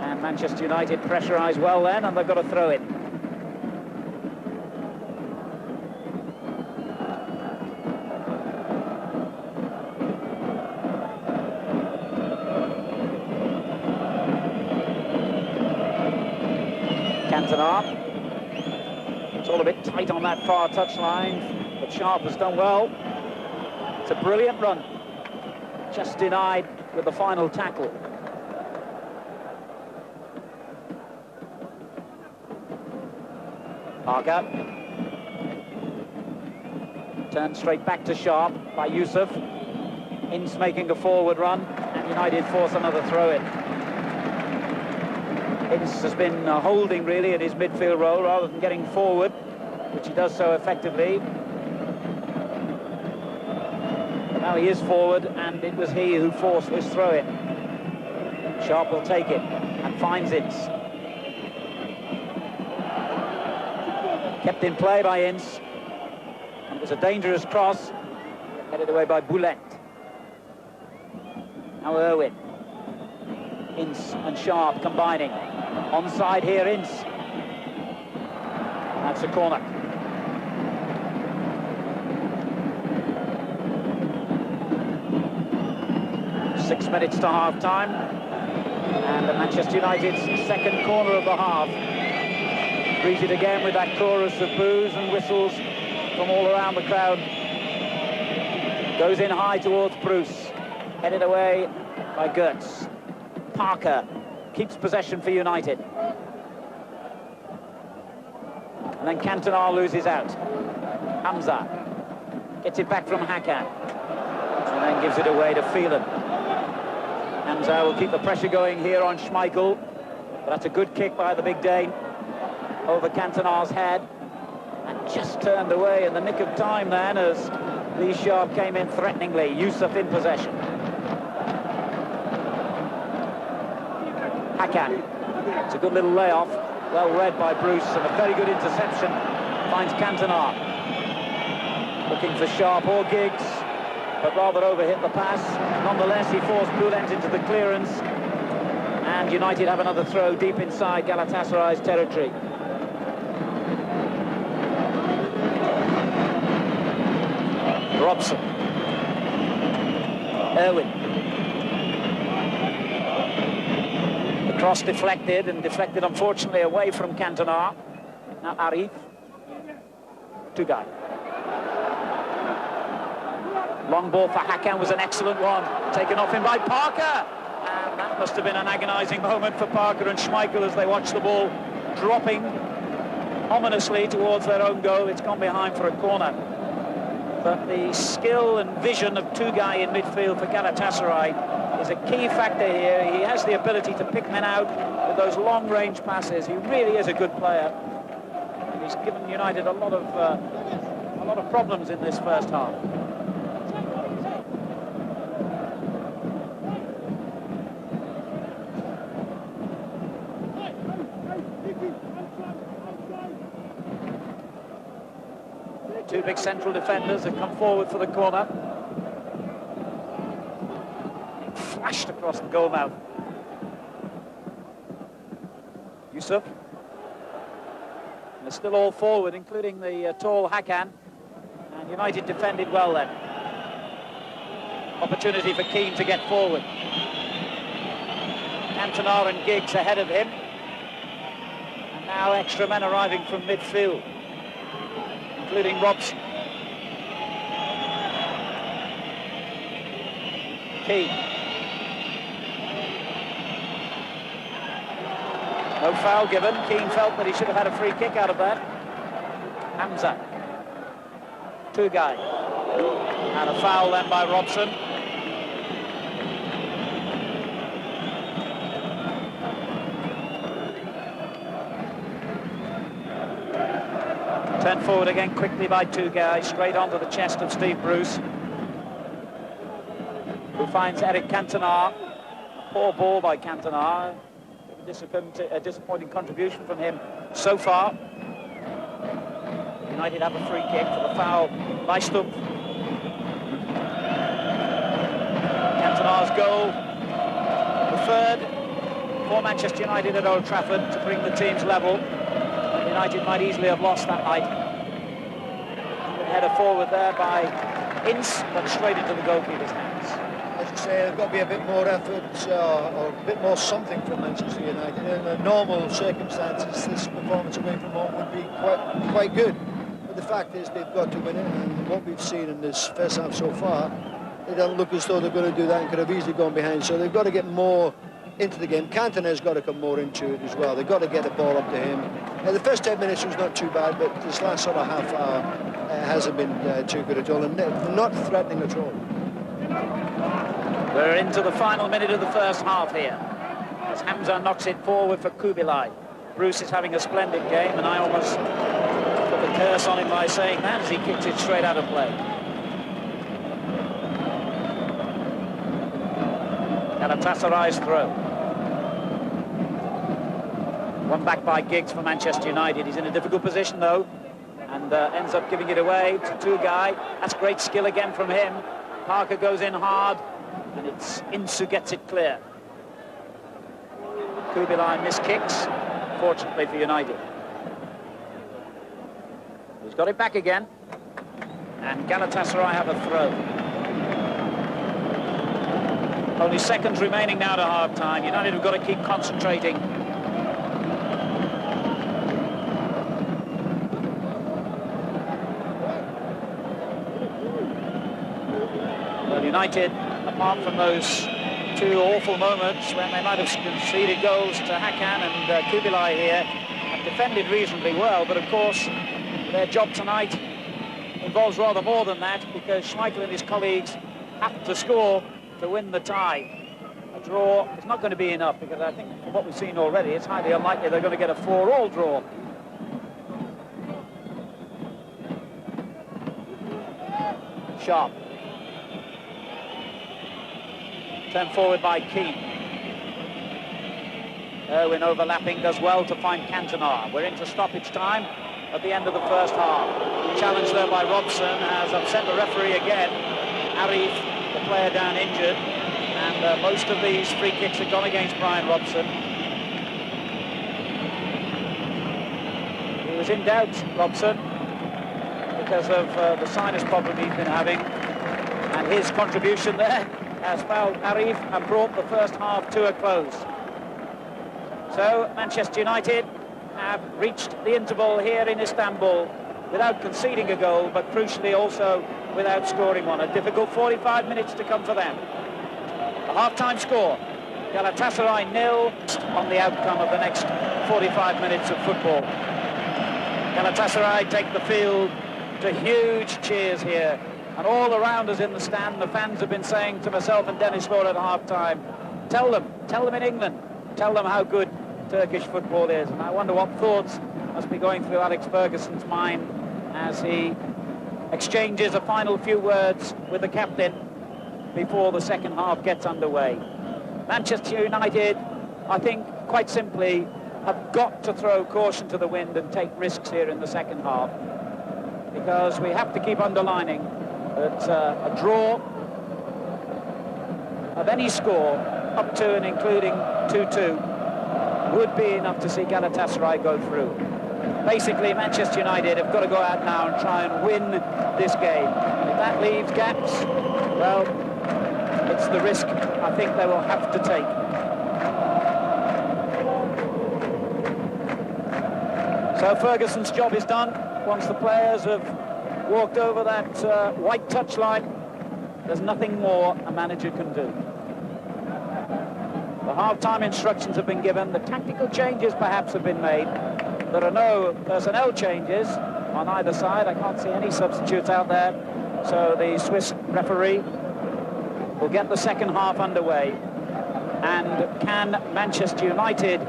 And Manchester United pressurise well then, and they've got to throw it. Cantona. It's all a bit tight on that far touchline, but Sharp has done well. It's a brilliant run. Just denied with the final tackle. Parker. Turned straight back to Sharp by Yusuf. Ince making a forward run, and United force another throw-in. Ince has been holding really in his midfield role rather than getting forward, which he does so effectively. But now he is forward, and it was he who forced this throw-in. Sharp will take it and finds Ince. Kept in play by Ince. And it was a dangerous cross, headed away by Boulet. Now Irwin. Ince and Sharp combining. Onside here, Ince. That's a corner. Six minutes to half-time. And Manchester United's second corner of the half. Greeted again with that chorus of boos and whistles from all around the crowd. Goes in high towards Bruce. Headed away by Götze. Parker keeps possession for United. And then Cantona loses out. Hamza gets it back from Hakan. And then gives it away to Phelan. Hamza will keep the pressure going here on Schmeichel. But that's a good kick by the big Dane over Cantona's head. And just turned away in the nick of time then as Lee Sharp came in threateningly. Yusuf in possession. Hakan. It's a good little layoff. Well read by Bruce, and a very good interception. Finds Cantona. Looking for Sharp or Giggs, but rather overhit the pass. Nonetheless, he forced Boulet into the clearance. And United have another throw deep inside Galatasaray's territory. Robson. Irwin. The cross deflected, and deflected unfortunately away from Cantona. Now Arif. Tugai. Long ball for Hakan was an excellent one. Taken off him by Parker. And that must have been an agonising moment for Parker and Schmeichel as they watched the ball dropping ominously towards their own goal. It's gone behind for a corner. But the skill and vision of Tugai in midfield for Galatasaray is a key factor here. He has the ability to pick men out with those long-range passes. He really is a good player. And he's given United a lot of problems in this first half. Two big central defenders have come forward for the corner. It flashed across the goal mouth. Yusuf. And they're still all forward, including the tall Hakan. And United defended well then. Opportunity for Keane to get forward. Cantona and Giggs ahead of him. And now extra men arriving from midfield, including Robson. Keane. No foul given. Keane felt that he should have had a free kick out of that. Hamza. Tugay. And a foul then by Robson. Turned forward again quickly by Tugay, straight onto the chest of Steve Bruce, who finds Eric Cantona. Poor ball by Cantona. A disappointing contribution from him so far. United have a free kick for the foul by Stubb. Cantona's goal, the third for Manchester United at Old Trafford to bring the teams level. United might easily have lost that night. Header forward there by Ince, but straight into the goalkeeper's hands. As you say, there's got to be a bit more effort or a bit more something from Manchester United. In normal circumstances, this performance away from home would be quite good. But the fact is they've got to win it, and what we've seen in this first half so far, they don't look as though they're going to do that and could have easily gone behind. So they've got to get more into the game. Cantona's got to come more into it as well. They've got to get the ball up to him. The first 10 minutes was not too bad, but this last sort of half hour hasn't been too good at all, and not threatening at all. We're into the final minute of the first half here, as Hamza knocks it forward for Kubilai. Bruce is having a splendid game, and I almost put the curse on him by saying that as he kicks it straight out of play. Galatasaray's throw. One back by Giggs for Manchester United. He's in a difficult position though, and ends up giving it away to Tugay. That's great skill again from him. Parker goes in hard, and it's Ince who gets it clear. Kubilai missed kicks, fortunately for United. He's got it back again, and Galatasaray have a throw. Only seconds remaining now to half-time. United have got to keep concentrating. Well, United, apart from those two awful moments when they might have conceded goals to Hakan and Kubilai here, have defended reasonably well, but of course their job tonight involves rather more than that, because Schmeichel and his colleagues have to score to win the tie. A draw is not going to be enough, because I think from what we've seen already, it's highly unlikely they're going to get a 4-4 draw. Sharp. Turned forward by Keane. Irwin overlapping, does well to find Cantona. We're into stoppage time at the end of the first half. Challenge there by Robson has upset the referee again. Arif, the player down injured, and most of these free kicks have gone against Brian Robson. He was in doubt, Robson, because of the sinus problem he's been having, and his contribution there has fouled Arif and brought the first half to a close. So Manchester United have reached the interval here in Istanbul without conceding a goal, but crucially also without scoring one. A difficult 45 minutes to come for them. A half-time score, Galatasaray 0 on the outcome of the next 45 minutes of football. Galatasaray take the field to huge cheers here, and all around us in the stand, the fans have been saying to myself and Dennis Law at half-time, tell them in England, tell them how good Turkish football is. And I wonder what thoughts must be going through Alex Ferguson's mind as he exchanges a final few words with the captain before the second half gets underway. Manchester United, I think, quite simply, have got to throw caution to the wind and take risks here in the second half, because we have to keep underlining that a draw of any score, up to and including 2-2, would be enough to see Galatasaray go through. Basically, Manchester United have got to go out now and try and win this game. If that leaves gaps, well, it's the risk I think they will have to take. So Ferguson's job is done. Once the players have walked over that white touchline, there's nothing more a manager can do. The half-time instructions have been given. The tactical changes perhaps have been made. There are no personnel changes on either side. I can't see any substitutes out there. So the Swiss referee will get the second half underway. And can Manchester United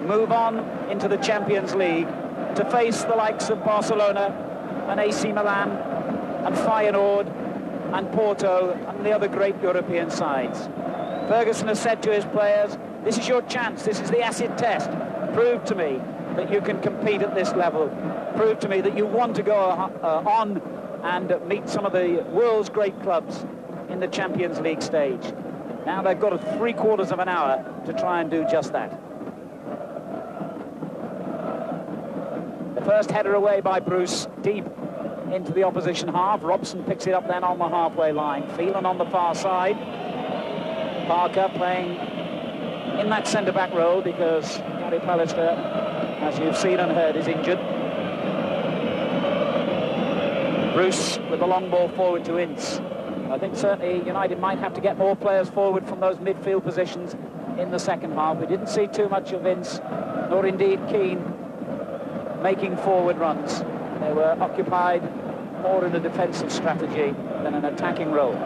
move on into the Champions League to face the likes of Barcelona and AC Milan and Feyenoord and Porto and the other great European sides? Ferguson has said to his players, this is your chance, this is the acid test. Prove to me that you can compete at this level. Prove to me that you want to go on and meet some of the world's great clubs in the Champions League stage. Now they've got three-quarters of an hour to try and do just that. The first header away by Bruce, deep into the opposition half. Robson picks it up then on the halfway line. Phelan on the far side. Parker playing in that centre-back role because Gary Pallister, as you've seen and heard, is injured. Bruce with the long ball forward to Ince. I think certainly United might have to get more players forward from those midfield positions in the second half. We didn't see too much of Ince, nor indeed Keane, making forward runs. They were occupied more in a defensive strategy than an attacking role.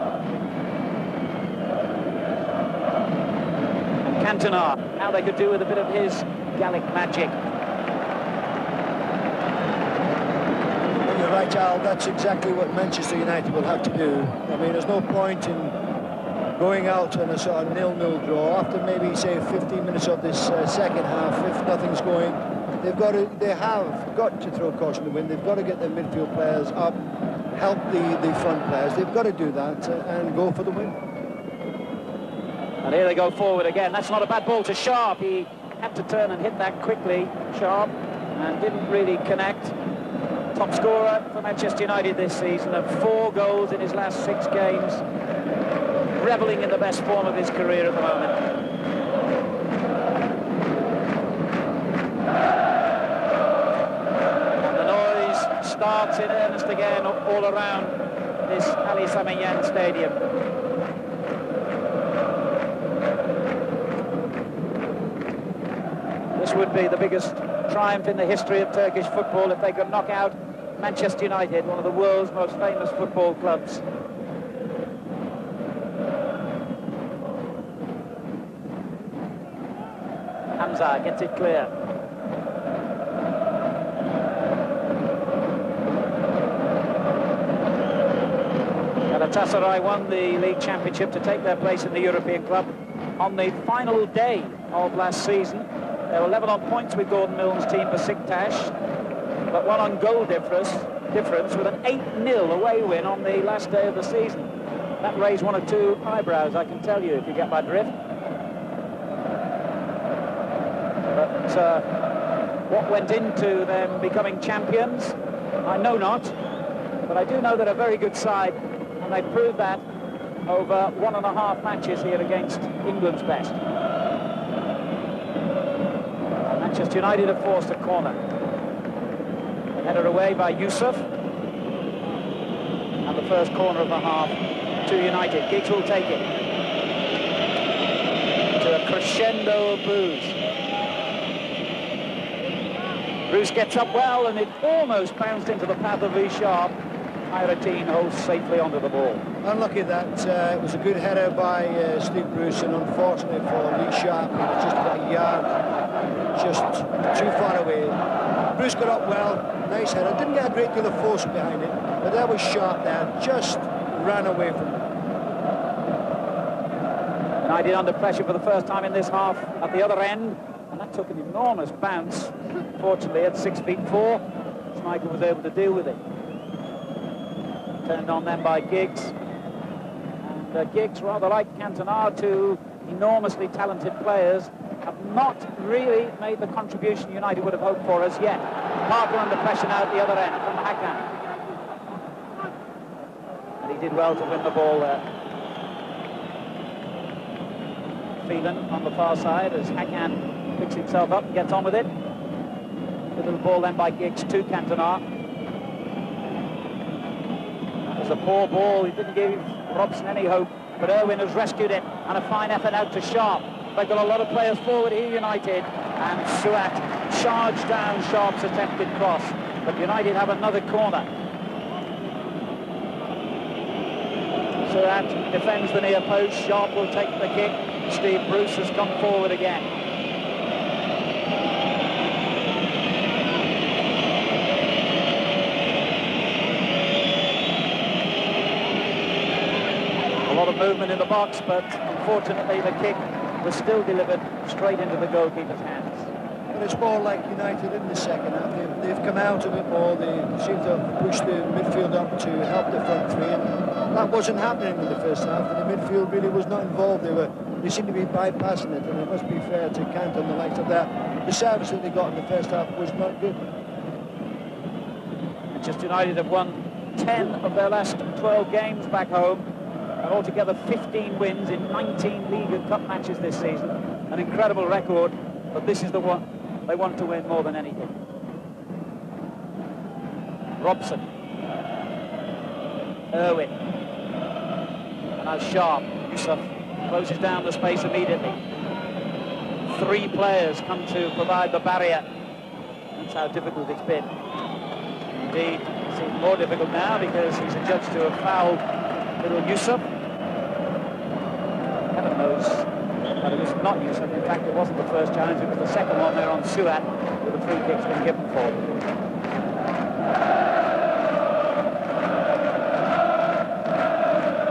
And Cantona, how they could do with a bit of his Gallic magic. You're right, Al, that's exactly what Manchester United will have to do. I mean, there's no point in going out on a sort of 0-0 draw after maybe, say, 15 minutes of this second half. If nothing's going, they have got to throw caution to the wind. They've got to get their midfield players up, help the front players. They've got to do that and go for the win. And here they go forward again. That's not a bad ball to Sharp. He had to turn and hit that quickly, Sharp, and didn't really connect. Top scorer for Manchester United this season, of 4 goals in his last 6 games, revelling in the best form of his career at the moment. And the noise starts in earnest again all around this Ali Sami Yen Stadium. This would be the biggest triumph in the history of Turkish football if they could knock out Manchester United, one of the world's most famous football clubs. Hamza gets it clear. Galatasaray won the league championship to take their place in the European club on the final day of last season. They were level on points with Gordon Milne's team Besiktas, but one on goal difference with an 8-0 away win on the last day of the season. That raised 1 or 2 eyebrows, I can tell you, if you get my drift. But what went into them becoming champions, I know not, but I do know they're a very good side, and they proved that over 1.5 matches here against England's best. Manchester United have forced a corner. Header away by Yusuf. And the first corner of the half to United. Giggs will take it. To a crescendo of boos. Bruce gets up well, and it almost bounced into the path of Lee Sharp. Hayrettin holds safely onto the ball. Unlucky that it was a good header by Steve Bruce, and unfortunately for Lee Sharp, he was just about a yard, just too far away. Bruce got up well, nice header, didn't get a great deal of force behind it, but that was Sharp there, just ran away from it. United under pressure for the first time in this half at the other end, and that took an enormous bounce. Fortunately, at 6'4", Schmeichel was able to deal with it. Turned on then by Giggs. And Giggs, rather like Cantona, 2 enormously talented players, have not really made the contribution United would have hoped for as yet. Parker under pressure now at the other end from Hakan. And he did well to win the ball there. Phelan on the far side as Hakan picks himself up and gets on with it. The little ball then by Giggs to Cantona. That was a poor ball. He didn't give Robson any hope, but Irwin has rescued it, and a fine effort out to Sharp. They've got a lot of players forward here, United, and Suat charged down Sharp's attempted cross, but United have another corner. Suat defends the near post. Sharp will take the kick. Steve Bruce has come forward again. A lot of movement in the box, but unfortunately the kick was still delivered straight into the goalkeeper's hands. But it's more like United in the second half. They've come out of it more. They seem to have pushed the midfield up to help the front three, and that wasn't happening in the first half. And the midfield really was not involved. They seemed to be bypassing it, and it must be fair to count on the likes of that. The service that they got in the first half was not good. Manchester United have won 10 of their last 12 games back home, and altogether 15 wins in 19 League and Cup matches this season. An incredible record, but this is the one they want to win more than anything. Robson. Irwin. And now Sharp. Yusuf closes down the space immediately. 3 players come to provide the barrier. That's how difficult it's been. Indeed, it seems more difficult now because he's adjudged to have fouled little Yusuf. Heaven knows that it was not Yusuf. In fact, it wasn't the first challenge, it was the second one there on Suat, with the free kick's been given for.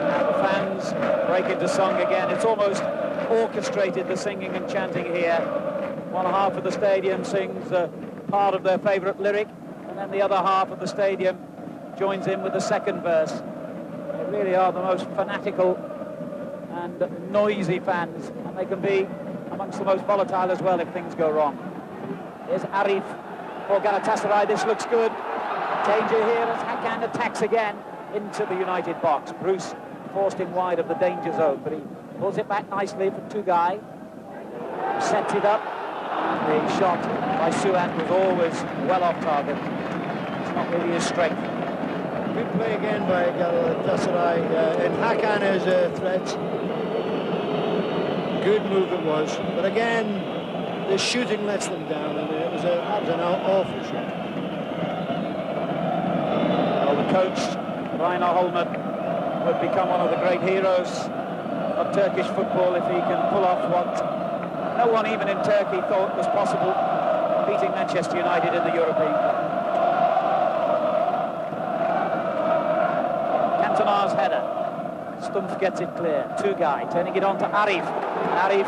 Now the fans break into song again. It's almost orchestrated, the singing and chanting here. One half of the stadium sings part of their favourite lyric, and then the other half of the stadium joins in with the second verse. They really are the most fanatical and noisy fans, and they can be amongst the most volatile as well if things go wrong. Here's Arif for Galatasaray. This looks good. Danger here as Hakan attacks again into the United box. Bruce forced him wide of the danger zone, but he pulls it back nicely for Tugay. Sets it up. The shot by Suat was always well off target. It's not really his strength. Good play again by Galatasaray, and Hakan is a threat. Good move it was, but again, the shooting lets them down, and that was an awful shot. Well, the coach, Rainer Holman, would become one of the great heroes of Turkish football if he can pull off what no one even in Turkey thought was possible, beating Manchester United in the European Cup. Cantona's header. Stumpf gets it clear. Tugay turning it on to Arif. Arif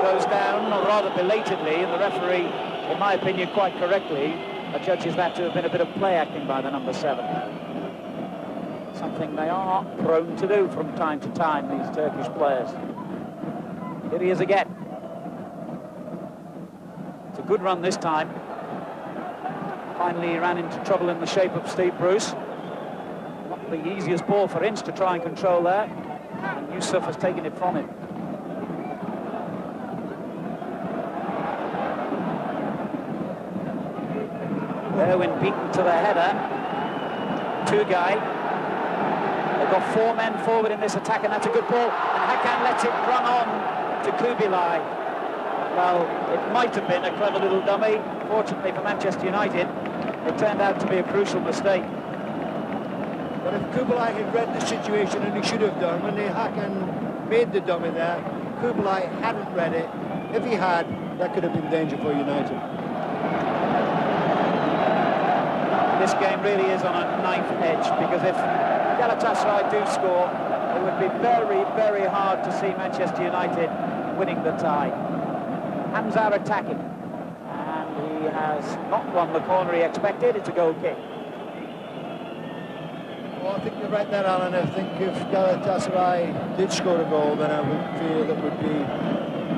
goes down, or rather belatedly, and the referee, in my opinion, quite correctly, judges that to have been a bit of play acting by the number 7. Something they are prone to do from time to time, these Turkish players. Here he is again. It's a good run this time. Finally he ran into trouble in the shape of Steve Bruce. Not the easiest ball for Ince to try and control there, and Yusuf has taken it from him. Irwin beaten to the header. Tugay. They've got 4 men forward in this attack, and that's a good ball. And Hakan lets it run on to Kubilay. Well, it might have been a clever little dummy. Fortunately for Manchester United, it turned out to be a crucial mistake. But if Kubilay had read the situation, and he should have done, when Hakan made the dummy there, Kubilay hadn't read it. If he had, that could have been danger for United. This game really is on a knife edge, because if Galatasaray do score, it would be very, very hard to see Manchester United winning the tie. Hamza attacking, and he has not won the corner he expected. It's a goal kick. Well, I think you're right there, Alan. I think if Galatasaray did score a goal, then I would feel it would be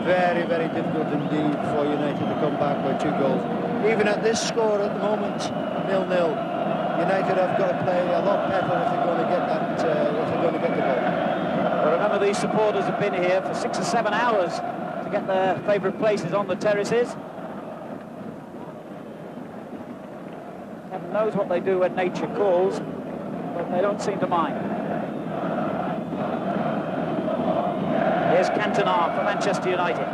very, very difficult indeed for United to come back by 2 goals. Even at this score at the moment, 0-0, United have got to play a lot better if they're going to get that. If they're going to get the goal. Well, remember, these supporters have been here for 6 or 7 hours to get their favourite places on the terraces. Heaven knows what they do when nature calls, but they don't seem to mind. Here's Cantona for Manchester United.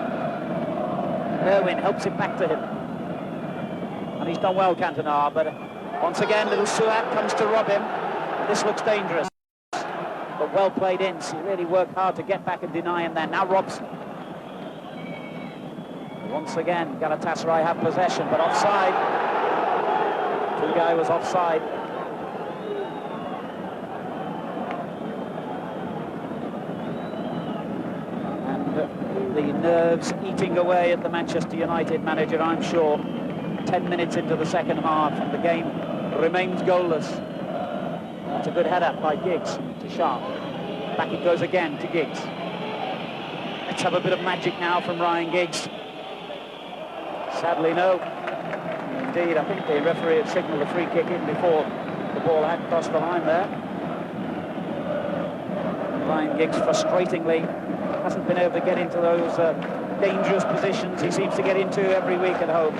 Irwin helps it back to him. And he's done well, Cantona, but once again, little Suat comes to rob him. This looks dangerous. But well played in. He really worked hard to get back and deny him there. Now Robson. Once again, Galatasaray have possession, but offside. Tugay was offside. And the nerves eating away at the Manchester United manager, I'm sure. 10 minutes into the second half, and the game remains goalless. That's a good header by Giggs to Sharp. Back it goes again to Giggs. Let's have a bit of magic now from Ryan Giggs. Sadly, no. Indeed, I think the referee had signalled a free kick in before the ball had crossed the line there. Ryan Giggs, frustratingly, hasn't been able to get into those dangerous positions he seems to get into every week at home.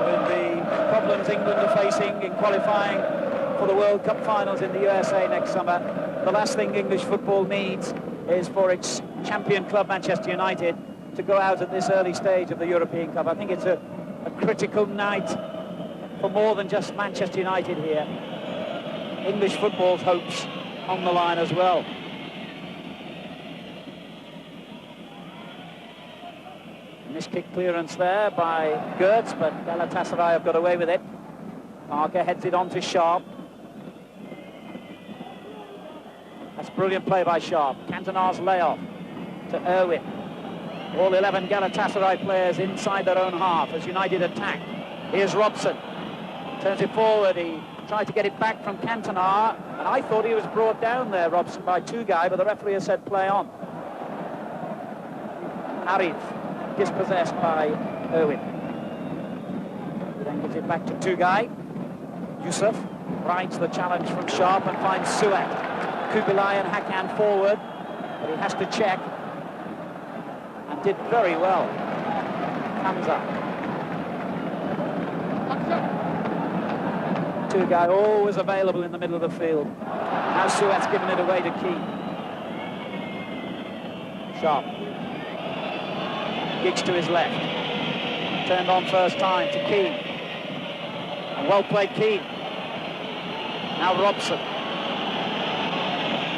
With the problems England are facing in qualifying for the World Cup finals in the USA next summer, the last thing English football needs is for its champion club, Manchester United, to go out at this early stage of the European Cup. I think it's a critical night for more than just Manchester United here. English football's hopes on the line as well. Miskick clearance there by Gertz, but Galatasaray have got away with it. Parker heads it on to Sharp. That's brilliant play by Sharp. Cantona's layoff to Irwin. All 11 Galatasaray players inside their own half as United attack. Here's Robson. Turns it forward. He tried to get it back from Cantona, and I thought he was brought down there, Robson, by Tugay, but the referee has said play on. Arif dispossessed by Irwin. He then gives it back to Tugay. Yusuf rides the challenge from Sharp and finds Suat. Kubilay and Hakan forward, but he has to check, and did very well. Hamza. Tugay always available in the middle of the field. Now Suat's given it away to Keane. Sharp. Giggs to his left. Turned on first time to Keane. And well played Keane. Now Robson.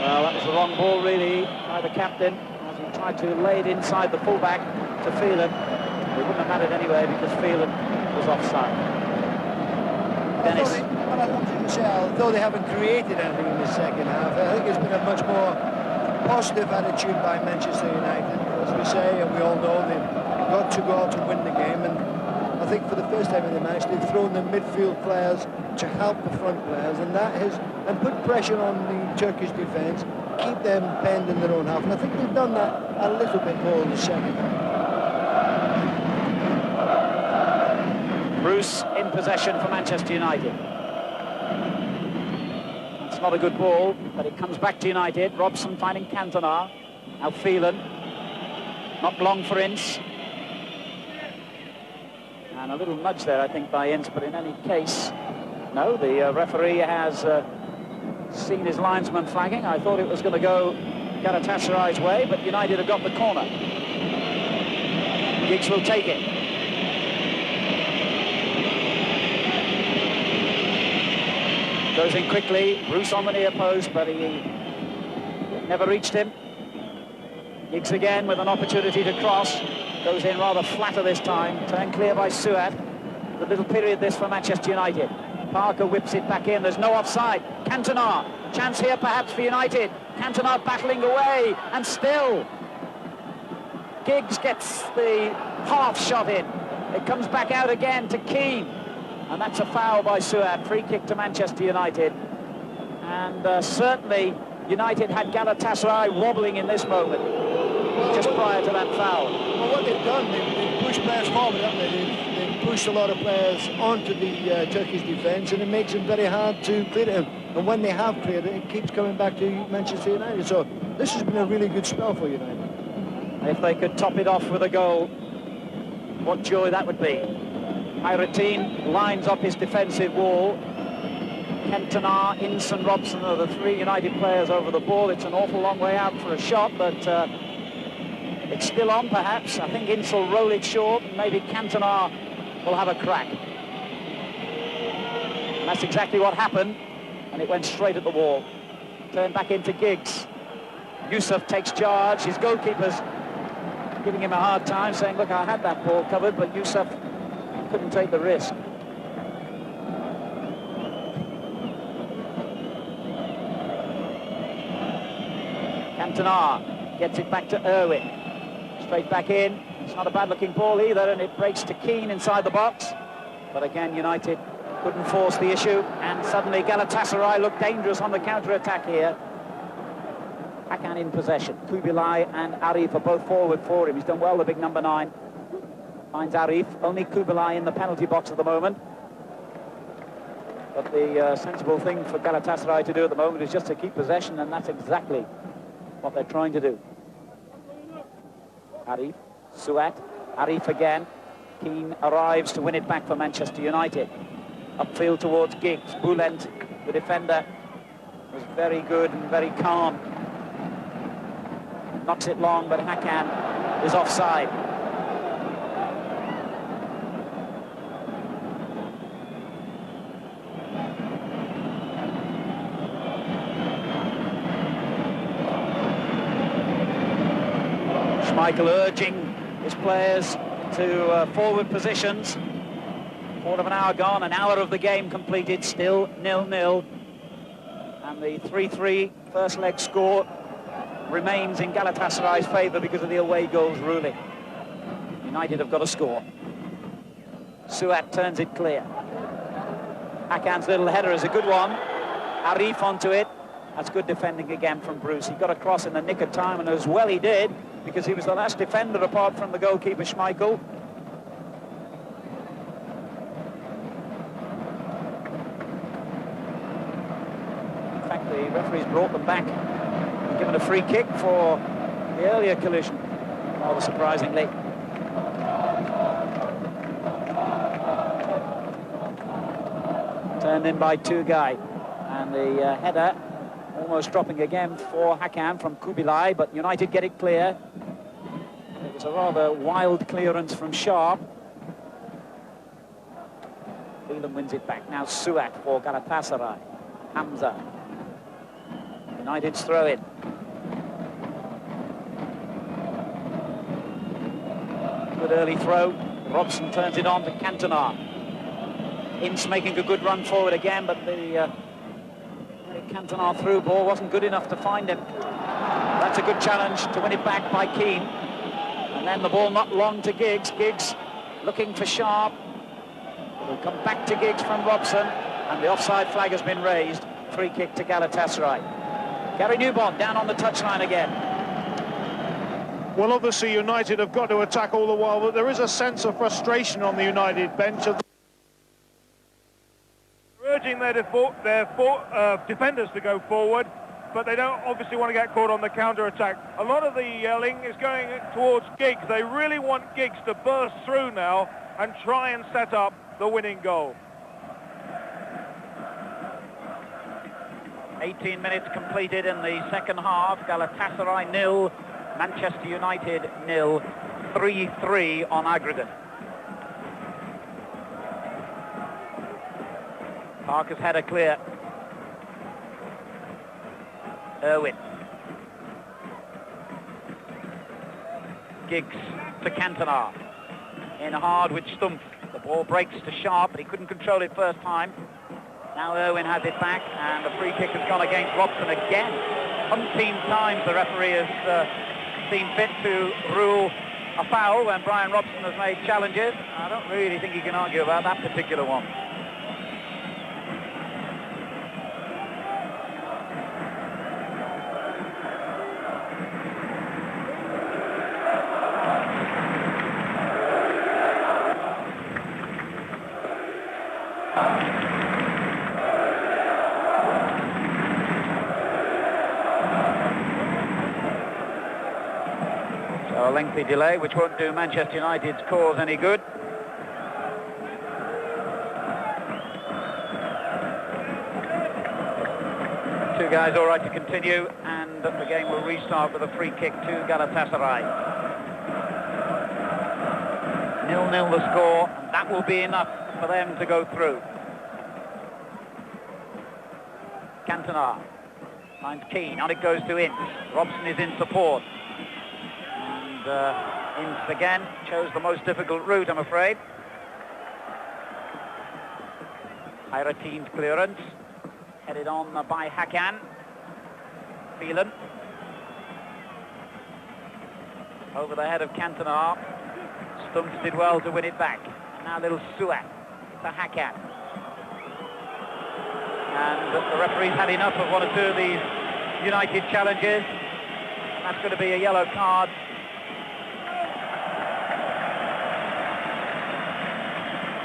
Well, that was the wrong ball really by the captain as he tried to lay it inside the fullback to Phelan. It wouldn't have mattered anyway because Phelan was offside. Dennis. Although they haven't created anything in the second half, I think it's been a much more positive attitude by Manchester United. As we say, and we all know, they've got to go out to win the game, and I think for the first time in the match they've thrown the midfield players to help the front players, and that has put pressure on the Turkish defence, keep them penned in their own half, and I think they've done that a little bit more in the second half. Bruce in possession for Manchester United. It's not a good ball, but it comes back to United. Robson finding Cantona. Now Phelan. Not long for Ince. And a little nudge there, I think, by Ince, but in any case, no, the referee has seen his linesman flagging. I thought it was going to go Galatasaray's way, but United have got the corner. Giggs will take it. Goes in quickly, Bruce on the near post, but he never reached him. Giggs again with an opportunity to cross. Goes in rather flatter this time, turned clear by Suat. The little period this for Manchester United. Parker whips it back in, there's no offside. Cantona, chance here perhaps for United. Cantona battling away, and still Giggs gets the half shot in. It comes back out again to Keane. And that's a foul by Suat, free kick to Manchester United. And certainly United had Galatasaray wobbling in this moment, just prior to that foul. Well, what they've done, they've pushed players forward, haven't they? They've pushed a lot of players onto the Turkish defence, and it makes it very hard to clear it. And when they have cleared it, it keeps coming back to Manchester United. So this has been a really good spell for United. If they could top it off with a goal, what joy that would be. Hayrettin lines up his defensive wall. Cantona, Ince and Robson are the three United players over the ball. It's an awful long way out for a shot, but it's still on, perhaps. I think Ince will roll it short, and maybe Cantona will have a crack. And that's exactly what happened, and it went straight at the wall. Turned back into Giggs. Yusuf takes charge. His goalkeeper's giving him a hard time, saying, look, I had that ball covered, but Yusuf couldn't take the risk. Cantona gets it back to Irwin. Straight back in. It's not a bad-looking ball either, and it breaks to Keane inside the box. But again, United couldn't force the issue, and suddenly Galatasaray looked dangerous on the counter-attack here. Hakan in possession. Kubilay and Arif are both forward for him. He's done well, the big number 9. Finds Arif. Only Kubilay in the penalty box at the moment. But the sensible thing for Galatasaray to do at the moment is just to keep possession, and that's exactly what they're trying to do. Arif, Suat, Arif again. Keane arrives to win it back for Manchester United. Upfield towards Giggs. Bülent, the defender, was very good and very calm. Knocks it long, but Hakan is offside. Schmeichel urging his players to forward positions. Quarter of an hour gone, an hour of the game completed, still 0-0. And the 3-3 first leg score remains in Galatasaray's favour because of the away goals ruling. United have got to score. Suat turns it clear. Hakan's little header is a good one. Arif onto it. That's good defending again from Bruce. He got across in the nick of time, and as well he did, because he was the last defender apart from the goalkeeper Schmeichel. In fact, the referees brought them back and given a free kick for the earlier collision, rather surprisingly. Turned in by Tugay, and the header almost dropping again for Hakan from Kubilay, but United get it clear. It was a rather wild clearance from Sharp. Phelan wins it back. Now Suat for Galatasaray. Hamza. United's throw in. Good early throw. Robson turns it on to Cantona. Ince making a good run forward again, but the Cantona through ball wasn't good enough to find him. That's a good challenge to win it back by Keane. And then the ball not long to Giggs. Giggs looking for Sharp. It'll come back to Giggs from Robson, and the offside flag has been raised. Free kick to Galatasaray. Gary Newbon down on the touchline again. Well, obviously United have got to attack all the while, but there is a sense of frustration on the United bench. Urging their defenders to go forward, but they don't obviously want to get caught on the counter-attack. A lot of the yelling is going towards Giggs. They really want Giggs to burst through now and try and set up the winning goal. 18 minutes completed in the second half. Galatasaray 0, Manchester United 0, 3-3 on aggregate. Parker's header clear. Irwin. Giggs to Cantona. In hard with Stumpf. The ball breaks to Sharp, but he couldn't control it first time. Now Irwin has it back, and the free kick has gone against Robson again. Umpteen times the referee has seen fit to rule a foul when Brian Robson has made challenges. I don't really think he can argue about that particular one. A lengthy delay which won't do Manchester United's cause any good. two guys all right to continue, and the game will restart with a free kick to Galatasaray. 0-0 the score, and that will be enough for them to go through. Cantona finds Keane, on it goes to Ince. Robson is in support. And Ince again chose the most difficult route, I'm afraid. Hayrettin's clearance, headed on by Hakan. Phelan. Over the head of Cantona. Stumps did well to win it back. And now little Suat to Hakan. And the referee's had enough of one or two of these United challenges. That's going to be a yellow card.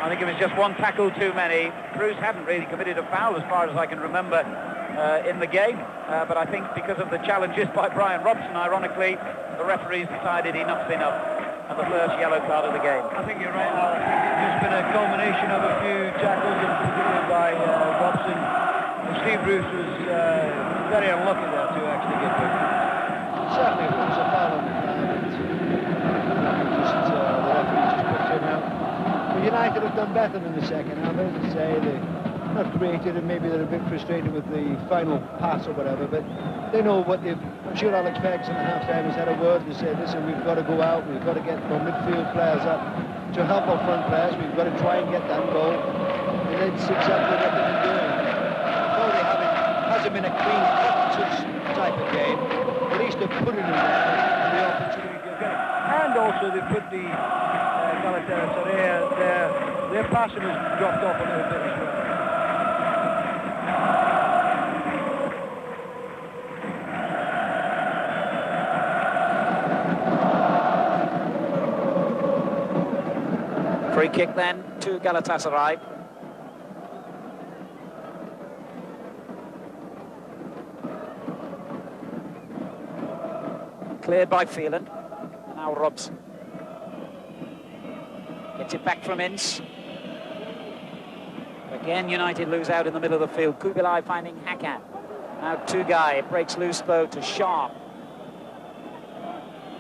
I think it was just one tackle too many. Cruz hadn't really committed a foul as far as I can remember in the game. But I think because of the challenges by Brian Robson, ironically, the referees decided enough's enough. And the first yellow card of the game. I think you're right, Al. I think it's just been a culmination of a few tackles, in particular by Robson. And Steve Bruce was very unlucky there to actually get there. Certainly, if it was a foul on the ground, the referee just picked him out. But United have done better in the second half. As I say, they're not creative, and maybe they're a bit frustrated with the final pass or whatever, but they know what they've... I'm sure Alex Ferguson at half-time has had a word to say, listen, we've got to go out, we've got to get our midfield players up to help our front players, we've got to try and get that goal, and it's exactly what they've been doing. Although it hasn't been a clean type of game, at least they're putting in there and the opportunity to get it. And also they put the Galatasaray, their passing has dropped off a little bit as well. Free kick then to Galatasaray. Cleared by Phelan. Now Robson. Gets it back from Ince. Again, United lose out in the middle of the field. Kubilai finding Hakan. Now Tugay breaks loose though to Sharp.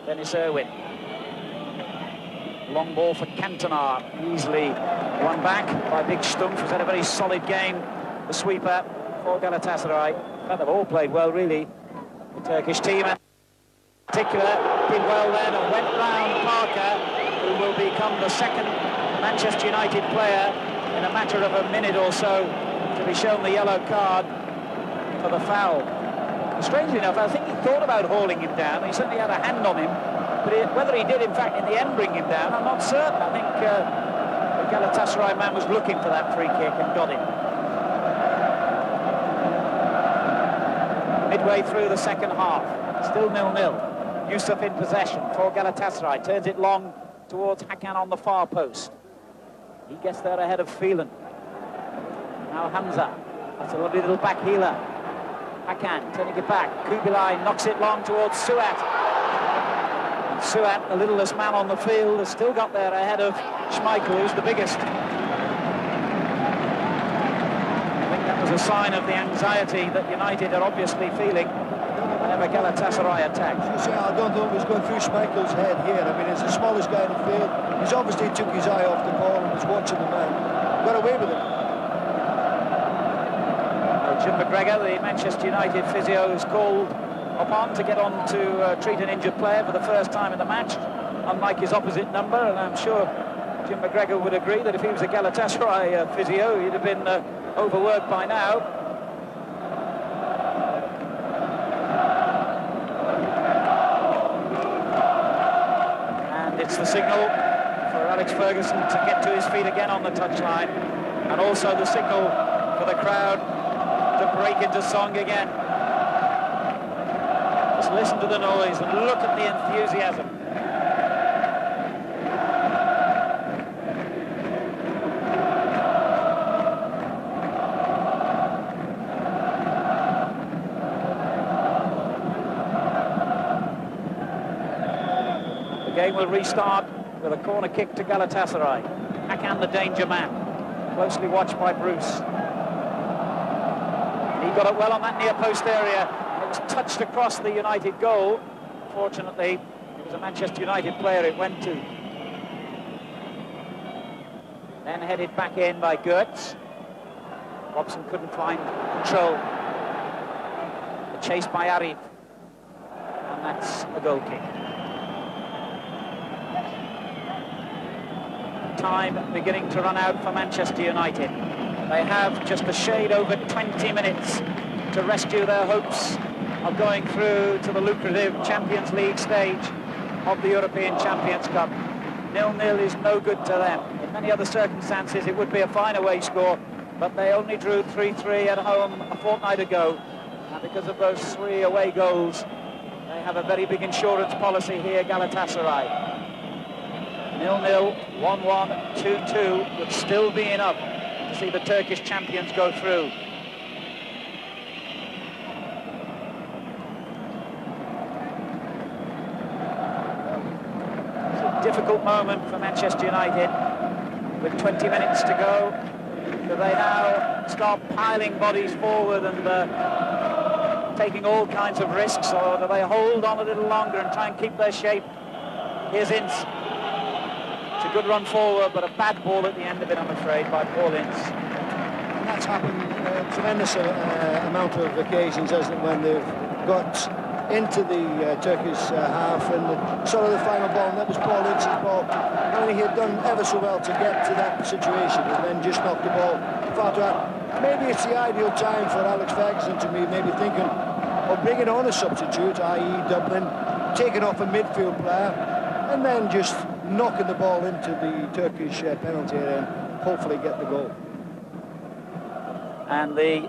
Dennis Irwin. Long ball for Cantona, easily won back by Big Stumps, who's had a very solid game, the sweeper for Galatasaray. But they've all played well, really, the Turkish team. And in particular, did well then and went round Parker, who will become the second Manchester United player in a matter of a minute or so to be shown the yellow card for the foul. Strangely enough, I think he thought about hauling him down. He certainly had a hand on him. But whether he did, in fact, in the end bring him down, I'm not certain. I think the Galatasaray man was looking for that free kick and got it. Midway through the second half, still 0-0. Yusuf in possession for Galatasaray, turns it long towards Hakan on the far post. He gets there ahead of Phelan. Now Hamza, that's a lovely little back healer. Hakan turning it back, Kubilai knocks it long towards Suat. Suat, the littlest man on the field, has still got there ahead of Schmeichel, who's the biggest. I think that was a sign of the anxiety that United are obviously feeling whenever Galatasaray attacks. I don't know what was going through Schmeichel's head here. I mean, he's the smallest guy in the field. He's obviously took his eye off the ball and was watching the man. Got away with it. Jim McGregor, the Manchester United physio, is called upon to get on to treat an injured player for the first time in the match, unlike his opposite number, and I'm sure Jim McGregor would agree that if he was a Galatasaray physio, he'd have been overworked by now. And it's the signal for Alex Ferguson to get to his feet again on the touchline, and also the signal for the crowd to break into song again. Just listen to the noise and look at the enthusiasm. The game will restart with a corner kick to Galatasaray. Hakan, the danger man, closely watched by Bruce. He got it well on that near post area. It was touched across the United goal. Fortunately, it was a Manchester United player it went to. Then headed back in by Gertz. Robson couldn't find control. The chase by Arif. And that's a goal kick. Time beginning to run out for Manchester United. They have just a shade over 20 minutes to rescue their hopes of going through to the lucrative Champions League stage of the European Champions Cup. 0-0 is no good to them. In many other circumstances it would be a fine away score, but they only drew 3-3 at home a fortnight ago, and because of those 3 away goals they have a very big insurance policy here, Galatasaray. 0-0, 1-1, 2-2 would still be enough to see the Turkish champions go through. It's a difficult moment for Manchester United with 20 minutes to go. Do they now start piling bodies forward and taking all kinds of risks, or do they hold on a little longer and try and keep their shape? Here's Ince. It's a good run forward, but a bad ball at the end of it, I'm afraid, by Paul Ince. And that's happened a tremendous amount of occasions, hasn't it, when they've got into the Turkish half and sort of the final ball, and that was Paul Ince's ball. And he had done ever so well to get to that situation and then just knocked the ball far too hard. Maybe it's the ideal time for Alex Ferguson to be maybe thinking of bringing on a substitute, i.e. Dublin, taking off a midfield player, and then just knocking the ball into the Turkish penalty area and hopefully get the goal. And the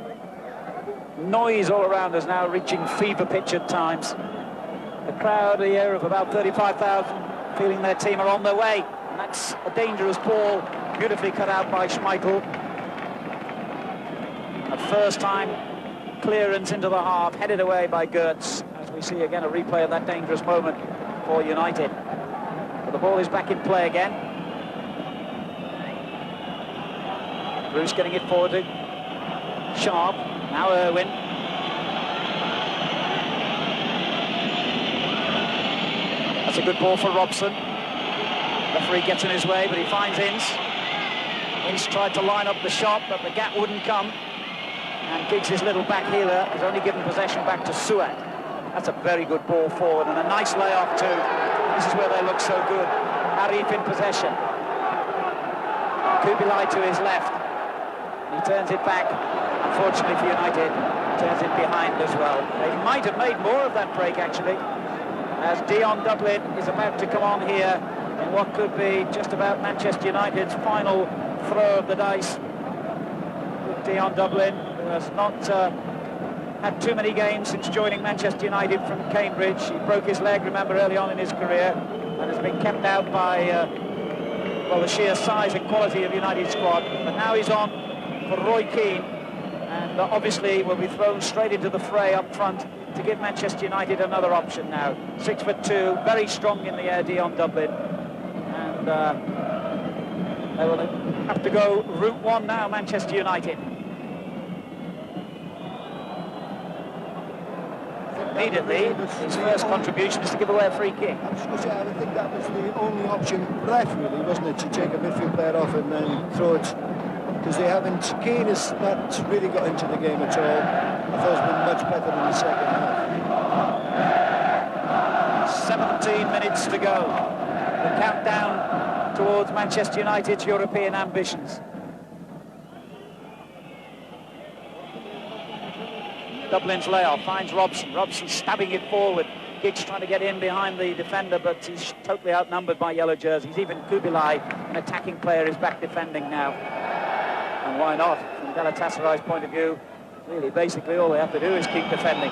noise all around us now reaching fever pitch at times. The crowd here of about 35,000 feeling their team are on their way. And that's a dangerous ball, beautifully cut out by Schmeichel. A first-time clearance into the half, headed away by Gertz, as we see again a replay of that dangerous moment for United. But the ball is back in play again. Bruce getting it forward to Sharp, now Irwin. That's a good ball for Robson. Referee gets in his way, but he finds Ince. Ince tried to line up the shot, but the gap wouldn't come. And Giggs' little back heeler has only given possession back to Suat. That's a very good ball forward, and a nice layoff too. This is where they look so good. Arif in possession. Kubilai to his left. He turns it back. Unfortunately for United, turns it behind as well. They might have made more of that break, actually, as Dion Dublin is about to come on here in what could be just about Manchester United's final throw of the dice. With Dion Dublin, who has not had too many games since joining Manchester United from Cambridge. He broke his leg, remember, early on in his career, and has been kept out by well, the sheer size and quality of United's squad. But now he's on for Roy Keane, and obviously will be thrown straight into the fray up front to give Manchester United another option now. 6'2", very strong in the air, Dion Dublin, and they will have to go route one now, Manchester United. Immediately, his first contribution is to give away a free kick. I was going to say, I would think that was the only option left, really, wasn't it, to take a midfield player off and then throw it, because they haven't. Keane has not really got into the game at all. I thought it's been much better in the second half. 17 minutes to go. The countdown towards Manchester United's European ambitions. Dublin's layoff finds Robson. Robson stabbing it forward. Giggs trying to get in behind the defender, but he's totally outnumbered by yellow jerseys. Even Kubilai, an attacking player, is back defending now. And why not? From Galatasaray's point of view, really, basically all they have to do is keep defending.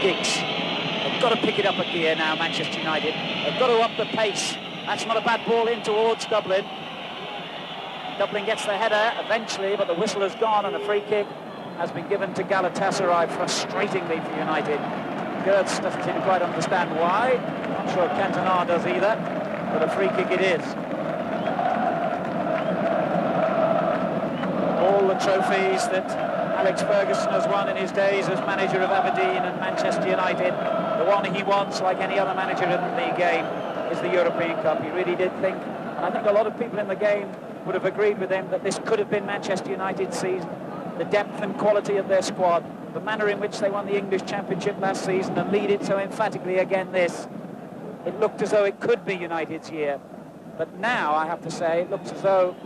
Giggs. They've got to pick it up a gear now, Manchester United. They've got to up the pace. That's not a bad ball in towards Dublin. Dublin gets the header eventually, but the whistle has gone, and a free kick has been given to Galatasaray, frustratingly for United. Gertz doesn't seem to quite understand why. Not sure Cantona does either, but a free kick it is. All the the trophies that Alex Ferguson has won in his days as manager of Aberdeen and Manchester United. The one he wants, like any other manager in the game, is the European Cup. He really did think, and I think a lot of people in the game would have agreed with him, that this could have been Manchester United's season. The depth and quality of their squad, the manner in which they won the English Championship last season and lead it so emphatically again this. It looked as though it could be United's year. But now, I have to say, it looks as though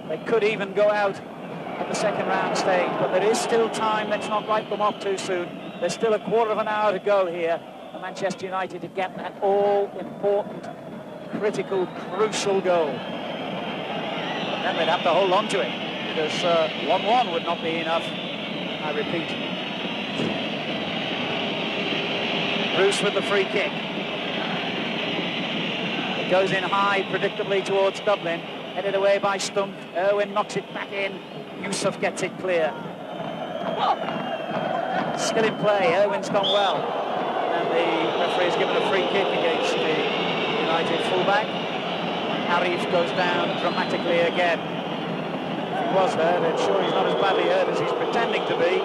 they could even go out at the second round stage. But there is still time. Let's not write them off too soon. There's still a quarter of an hour to go here for Manchester United to get that all-important, critical, crucial goal. Then they'd have to hold on to it, because 1-1 would not be enough, I repeat. Bruce with the free kick. It goes in high, predictably, towards Dublin. Headed away by Stumpf. Irwin knocks it back in. Yusuf gets it clear. Still in play. Irwin's gone well. And the referee has given a free kick against the United fullback. Arif goes down dramatically again. If he was hurt, I'm sure he's not as badly hurt as he's pretending to be.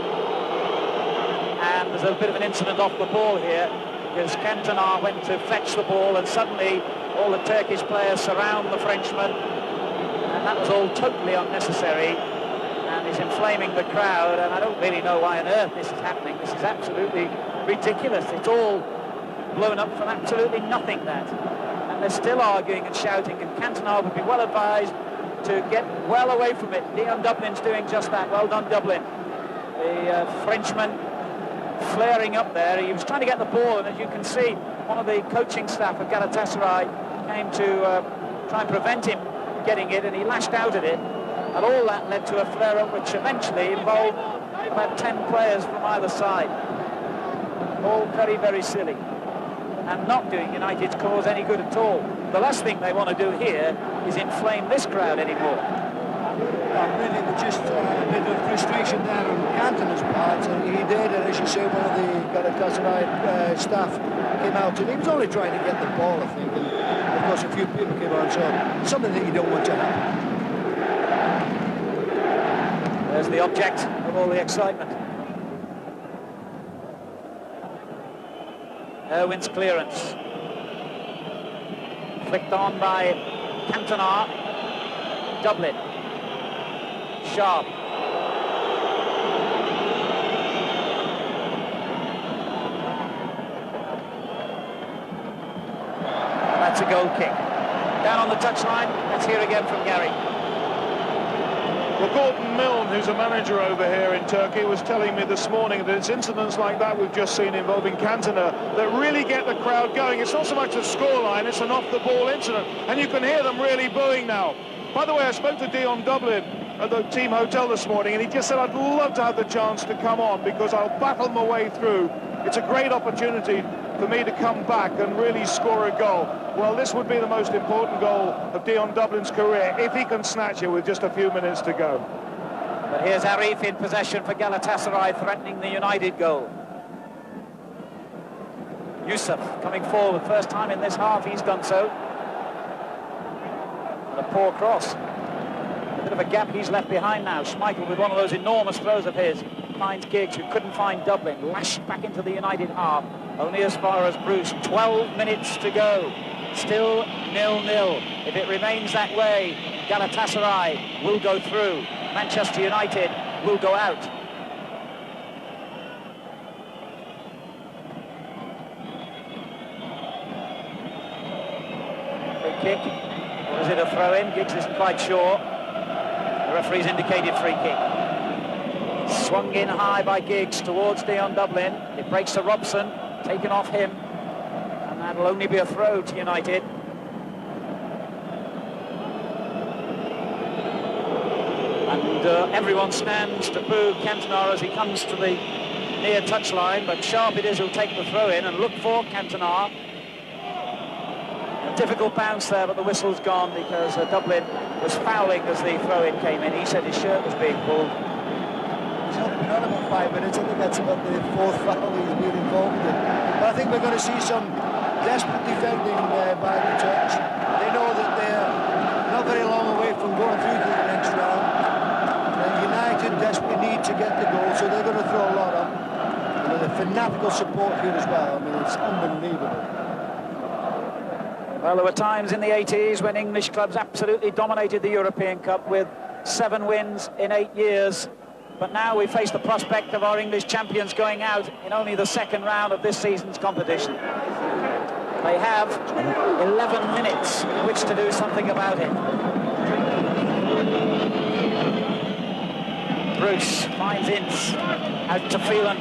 And there's a bit of an incident off the ball here, because Cantona went to fetch the ball, and suddenly all the Turkish players surround the Frenchman, and that was all totally unnecessary, and he's inflaming the crowd, and I don't really know why on earth this is happening. This is absolutely ridiculous. It's all blown up from absolutely nothing, that. And they're still arguing and shouting, and Cantona would be well advised to get well away from it. Dion Dublin's doing just that. Well done, Dublin. The Frenchman flaring up there. He was trying to get the ball, and as you can see, one of the coaching staff of Galatasaray came to try and prevent him getting it, and he lashed out at it, and all that led to a flare-up which eventually involved about 10 players from either side. All very, very silly, and not doing United's cause any good at all. The last thing they want to do here is inflame this crowd anymore. Really, but just a bit of frustration there on Cantona's part, and he did, and as you say, one of the Galatasaray staff came out, and he was only trying to get the ball, I think, and of course a few people came on, so something that you don't want to happen. There's the object of all the excitement. Irwin's clearance. Flicked on by Cantona. Dublin. Sharp. That's a goal kick. Down on the touchline. Let's hear again from Gary. Well, Gordon Milne, who's a manager over here in Turkey, was telling me this morning that it's incidents like that we've just seen involving Cantona that really get the crowd going. It's not so much the scoreline, it's an off-the-ball incident, and you can hear them really booing now. By the way, I spoke to Dion Dublin at the team hotel this morning, and he just said, I'd love to have the chance to come on because I'll battle my way through. It's a great opportunity for me to come back and really score a goal. Well, this would be the most important goal of Dion Dublin's career if he can snatch it with just a few minutes to go. But here's Arif in possession for Galatasaray, threatening the United goal. Yusuf coming forward, first time in this half he's done so. And a poor cross. A bit of a gap he's left behind now. Schmeichel with one of those enormous throws of his finds Giggs, who couldn't find Dublin, lashed back into the United half, only as far as Bruce. 12 minutes to go, still 0-0. If it remains that way, Galatasaray will go through. Manchester United will go out. Free kick, or is it a throw-in? Giggs isn't quite sure. The referee's indicated free kick. Swung in high by Giggs towards Dion Dublin. It breaks to Robson, taken off him, and that'll only be a throw to United. And everyone stands to boo Cantona as he comes to the near touchline, but Sharp it is who'll take the throw in and look for Cantona. A difficult bounce there, but the whistle's gone because Dublin was fouling as the throw-in came in. He said his shirt was being pulled. He's only been on about 5 minutes. I think that's about the fourth foul he's been involved in. But I think we're going to see some desperate defending by the Turks. They know that they're not very long away from going through to the next round. United fanatical support here as well. I mean, it's unbelievable. Well, there were times in the 80s when English clubs absolutely dominated the European Cup with 7 wins in 8 years. But now we face the prospect of our English champions going out in only the second round of this season's competition. They have 11 minutes in which to do something about it. Bruce finds Ince, out to Phelan.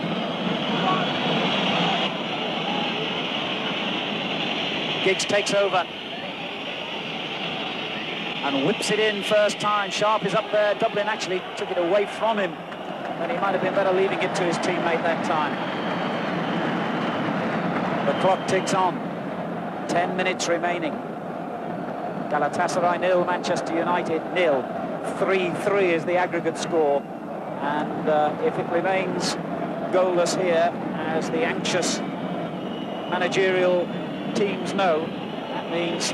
Giggs takes over and whips it in first time. Sharp is up there. Dublin actually took it away from him, and he might have been better leaving it to his teammate that time. The clock ticks on. 10 minutes remaining. Galatasaray 0, Manchester United 0. 3-3 is the aggregate score, and if it remains goalless here, as the anxious managerial teams know, that means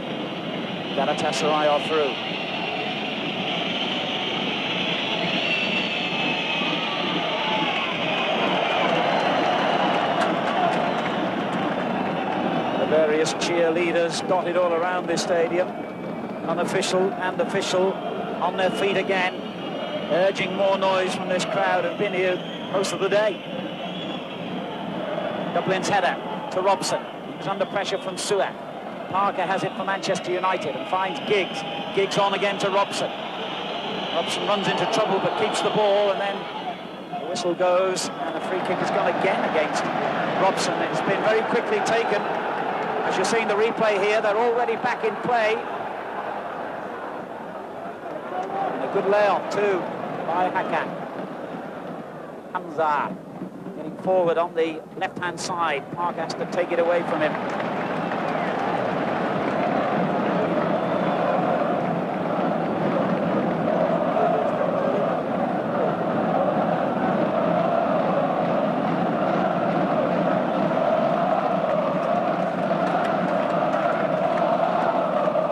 Galatasaray are through. The various cheerleaders dotted all around this stadium, unofficial and official, on their feet again, urging more noise from this crowd who've been here most of the day. Dublin's header to Robson. He's under pressure from Suat. Parker has it for Manchester United and finds Giggs. Giggs on again to Robson. Robson runs into trouble but keeps the ball, and then the whistle goes and a free kick has gone again against Robson. It's been very quickly taken. As you're seeing the replay here, they're already back in play. And a good layoff too by Hakan. Hamza getting forward on the left-hand side. Park has to take it away from him.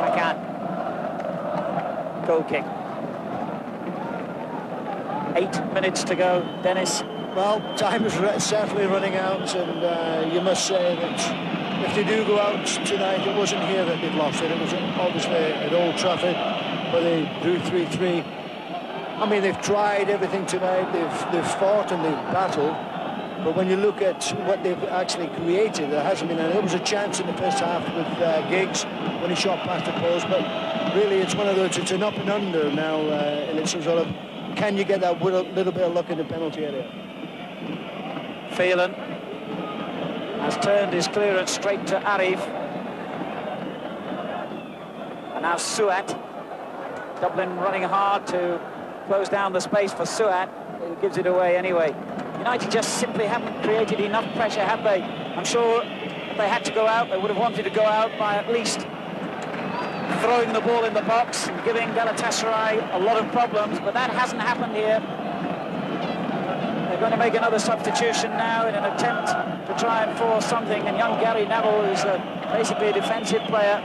Hakan. Goal kick. 8 minutes to go, Dennis. Well, time is certainly running out, and you must say that if they do go out tonight, it wasn't here that they'd lost it. It was obviously at Old Trafford, where they drew 3-3. I mean, they've tried everything tonight. They've fought and they've battled. But when you look at what they've actually created, there hasn't been any. There was a chance in the first half with Giggs when he shot past the post, but really it's one of those. It's an up and under now, and it's sort of, can you get that little bit of luck in the penalty area? Phelan has turned his clearance straight to Arif. And now Suat. Dublin running hard to close down the space for Suat. He gives it away anyway. United just simply haven't created enough pressure, have they? I'm sure if they had to go out, they would have wanted to go out by at least throwing the ball in the box and giving Galatasaray a lot of problems, but that hasn't happened here. They're going to make another substitution now in an attempt to try and force something, and young Gary Neville, who's basically a defensive player,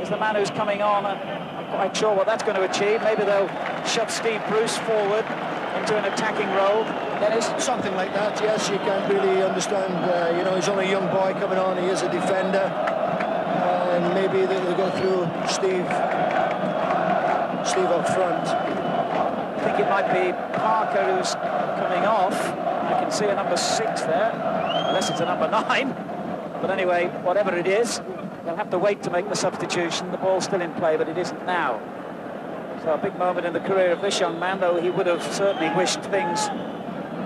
is the man who's coming on, and I'm quite sure what that's going to achieve. Maybe they'll shove Steve Bruce forward into an attacking role. Dennis? Something like that, yes. You can't really understand, you know, he's only a young boy coming on, he is a defender, and maybe they'll go through Steve up front. I think it might be Parker who's coming off. I can see a number 6 there, unless it's a number 9. But anyway, whatever it is, they'll have to wait to make the substitution. The ball's still in play, but it isn't now. So a big moment in the career of this young man, though he would have certainly wished things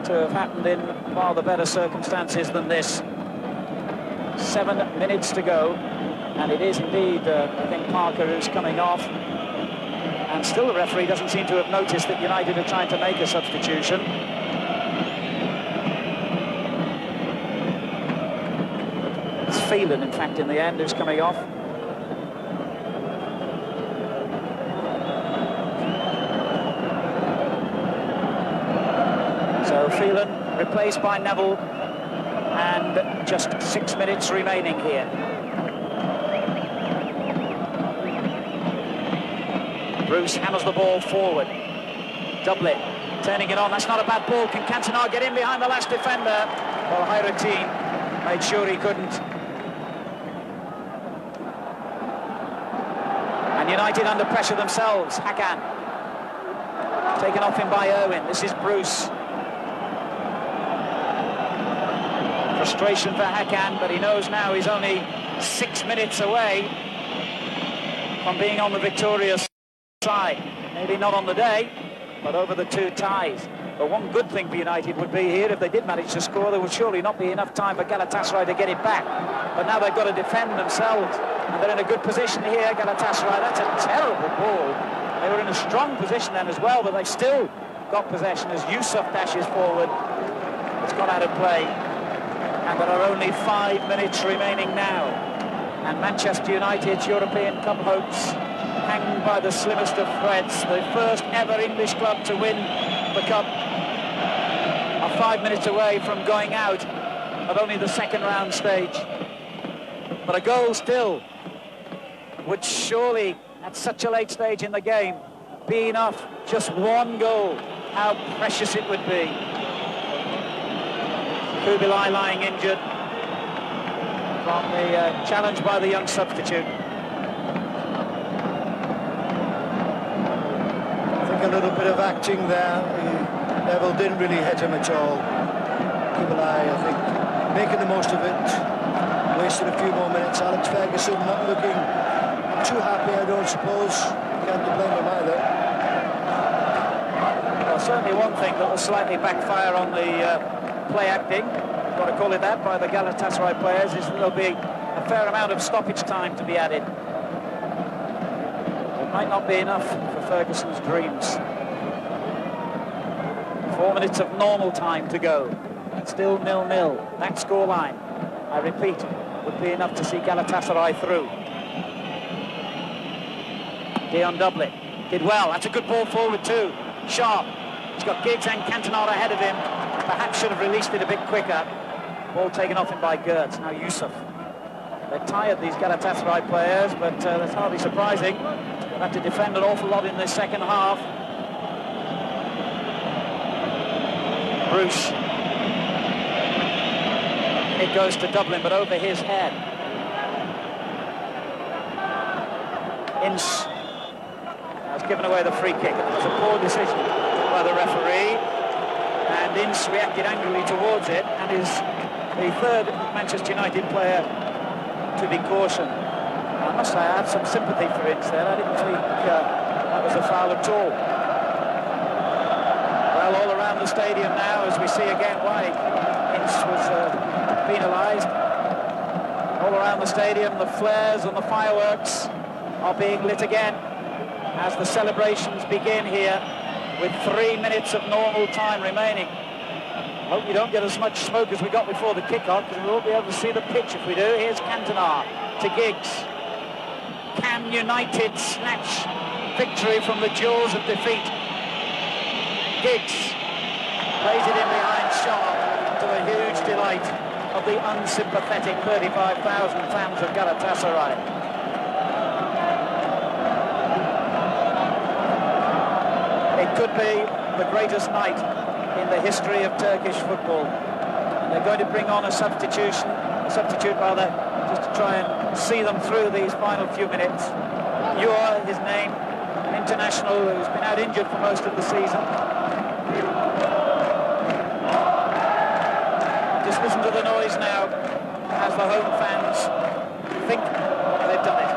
to have happened in far the better circumstances than this. 7 minutes to go, and it is indeed, I think, Parker who's coming off. And still the referee doesn't seem to have noticed that United are trying to make a substitution. It's Phelan, in fact, in the end, who's coming off. So Phelan replaced by Neville, and just 6 minutes remaining here. Bruce handles the ball forward. Dublin turning it on. That's not a bad ball. Can Cantona get in behind the last defender? Well, Hayrettin made sure he couldn't. And United under pressure themselves. Hakan. Taken off him by Irwin. This is Bruce. Frustration for Hakan, but he knows now he's only 6 minutes away from being on the victorious side. Maybe not on the day, but over the two ties. But one good thing for United would be here, if they did manage to score, there would surely not be enough time for Galatasaray to get it back. But now they've got to defend themselves, and they're in a good position here, Galatasaray. That's a terrible ball. They were in a strong position then as well, but they've still got possession as Yusuf dashes forward. It's gone out of play, and there are only 5 minutes remaining now. And Manchester United's European Cup hopes hang by the slimmest of threads. The first ever English club to win the Cup are 5 minutes away from going out of only the second round stage. But a goal still would surely, at such a late stage in the game, be enough. Just one goal, how precious it would be. Kubilai lying injured from the challenge by the young substitute. I think a little bit of acting there. Neville didn't really hit him at all. Kubilai, I think, making the most of it. Wasted a few more minutes. Alex Ferguson not looking too happy, I don't suppose. Can't blame him either. Well, certainly one thing that will slightly backfire on the play acting, got to call it that, by the Galatasaray players, is that there'll be a fair amount of stoppage time to be added. It might not be enough for Ferguson's dreams. 4 minutes of normal time to go. Still 0-0. That scoreline, I repeat, would be enough to see Galatasaray through. Dion Dublin did well. That's a good ball forward too. Sharp. He's got Giggs and Cantona ahead of him. Perhaps should have released it a bit quicker. Ball taken off him by Gertz. Now Yusuf. They're tired, these Galatasaray players, but that's hardly surprising. They'll have to defend an awful lot in the second half. Bruce. It goes to Dublin, but over his head. Ince has given away the free kick. It was a poor decision by the referee, and Ince reacted angrily towards it, and is the third Manchester United player to be cautioned. I must say I have some sympathy for Ince there. I didn't think that was a foul at all. Well, all around the stadium now, as we see again why Ince was penalised. All around the stadium, the flares and the fireworks are being lit again as the celebrations begin here with 3 minutes of normal time remaining. I hope you don't get as much smoke as we got before the kickoff, because we won't be able to see the pitch if we do. Here's Cantona to Giggs. Can United snatch victory from the jaws of defeat? Giggs plays it in behind Sharp, to the huge delight of the unsympathetic 35,000 fans of Galatasaray. It could be the greatest night in the history of Turkish football. And they're going to bring on a substitute rather, just to try and see them through these final few minutes. Ure, his name, an international who's been out injured for most of the season. Just listen to the noise now as the home fans think they've done it.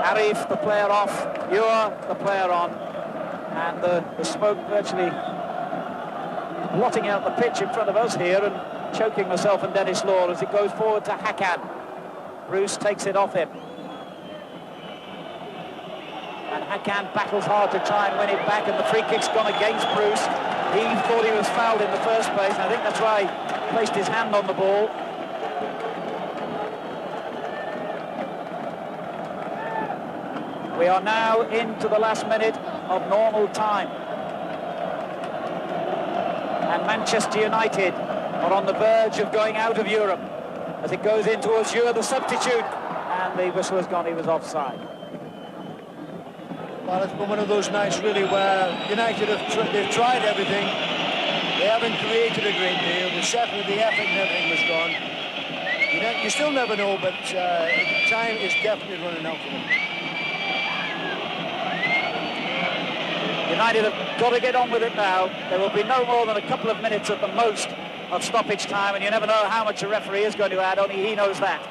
Arif, the player off, Ure, the player on, and the smoke virtually blotting out the pitch in front of us here and choking myself and Dennis Law as it goes forward to Hakan. Bruce takes it off him. And Hakan battles hard to try and win it back, and the free kick's gone against Bruce. He thought he was fouled in the first place, and I think that's why he placed his hand on the ball. We are now into the last minute of normal time. And Manchester United are on the verge of going out of Europe as it goes in towards Euro, the substitute, and the whistle has gone. He was offside. Well, it's been one of those nights really where United they've tried everything. They haven't created a great deal. The settle, the effort and everything was gone. You still never know, but time is definitely running out for them. United have got to get on with it now. There will be no more than a couple of minutes at the most of stoppage time, and you never know how much a referee is going to add, only he knows that.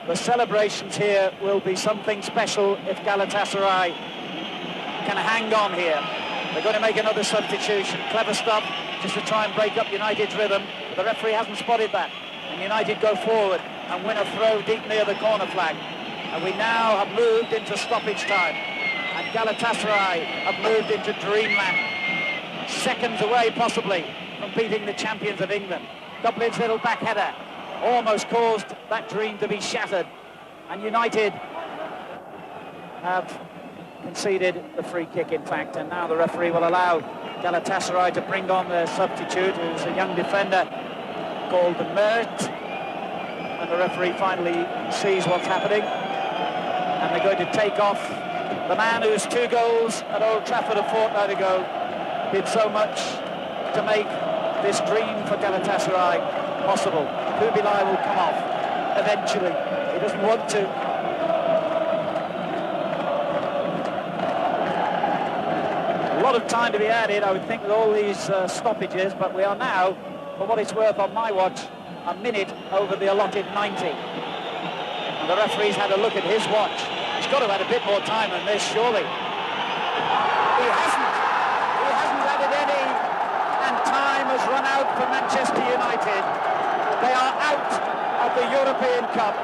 The celebrations here will be something special if Galatasaray can hang on here. They're going to make another substitution. Clever stuff, just to try and break up United's rhythm. But the referee hasn't spotted that. And United go forward and win a throw deep near the corner flag. And we now have moved into stoppage time. And Galatasaray have moved into dreamland. Seconds away, possibly, from beating the champions of England. Dublin's little back header almost caused that dream to be shattered. And United have conceded the free kick, in fact, and now the referee will allow Galatasaray to bring on their substitute, who's a young defender called Mert. And the referee finally sees what's happening. And they're going to take off the man whose 2 goals at Old Trafford a fortnight ago did so much to make this dream for Galatasaray possible. Kubilai will come off eventually. He doesn't want to. A lot of time to be added, I would think, with all these stoppages, but we are now, for what it's worth on my watch, a minute over the allotted 90. And the referee's had a look at his watch. He's got to have had a bit more time than this, surely. He hasn't added any, and time has run out for Manchester United. They are out of the European Cup.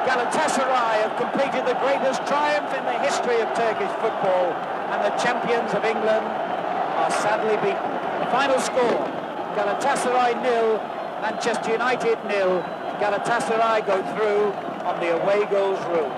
Galatasaray have completed the greatest triumph in the history of Turkish football, and the champions of England are sadly beaten. The final score, Galatasaray 0, Manchester United 0. Galatasaray go through on the away goals rule.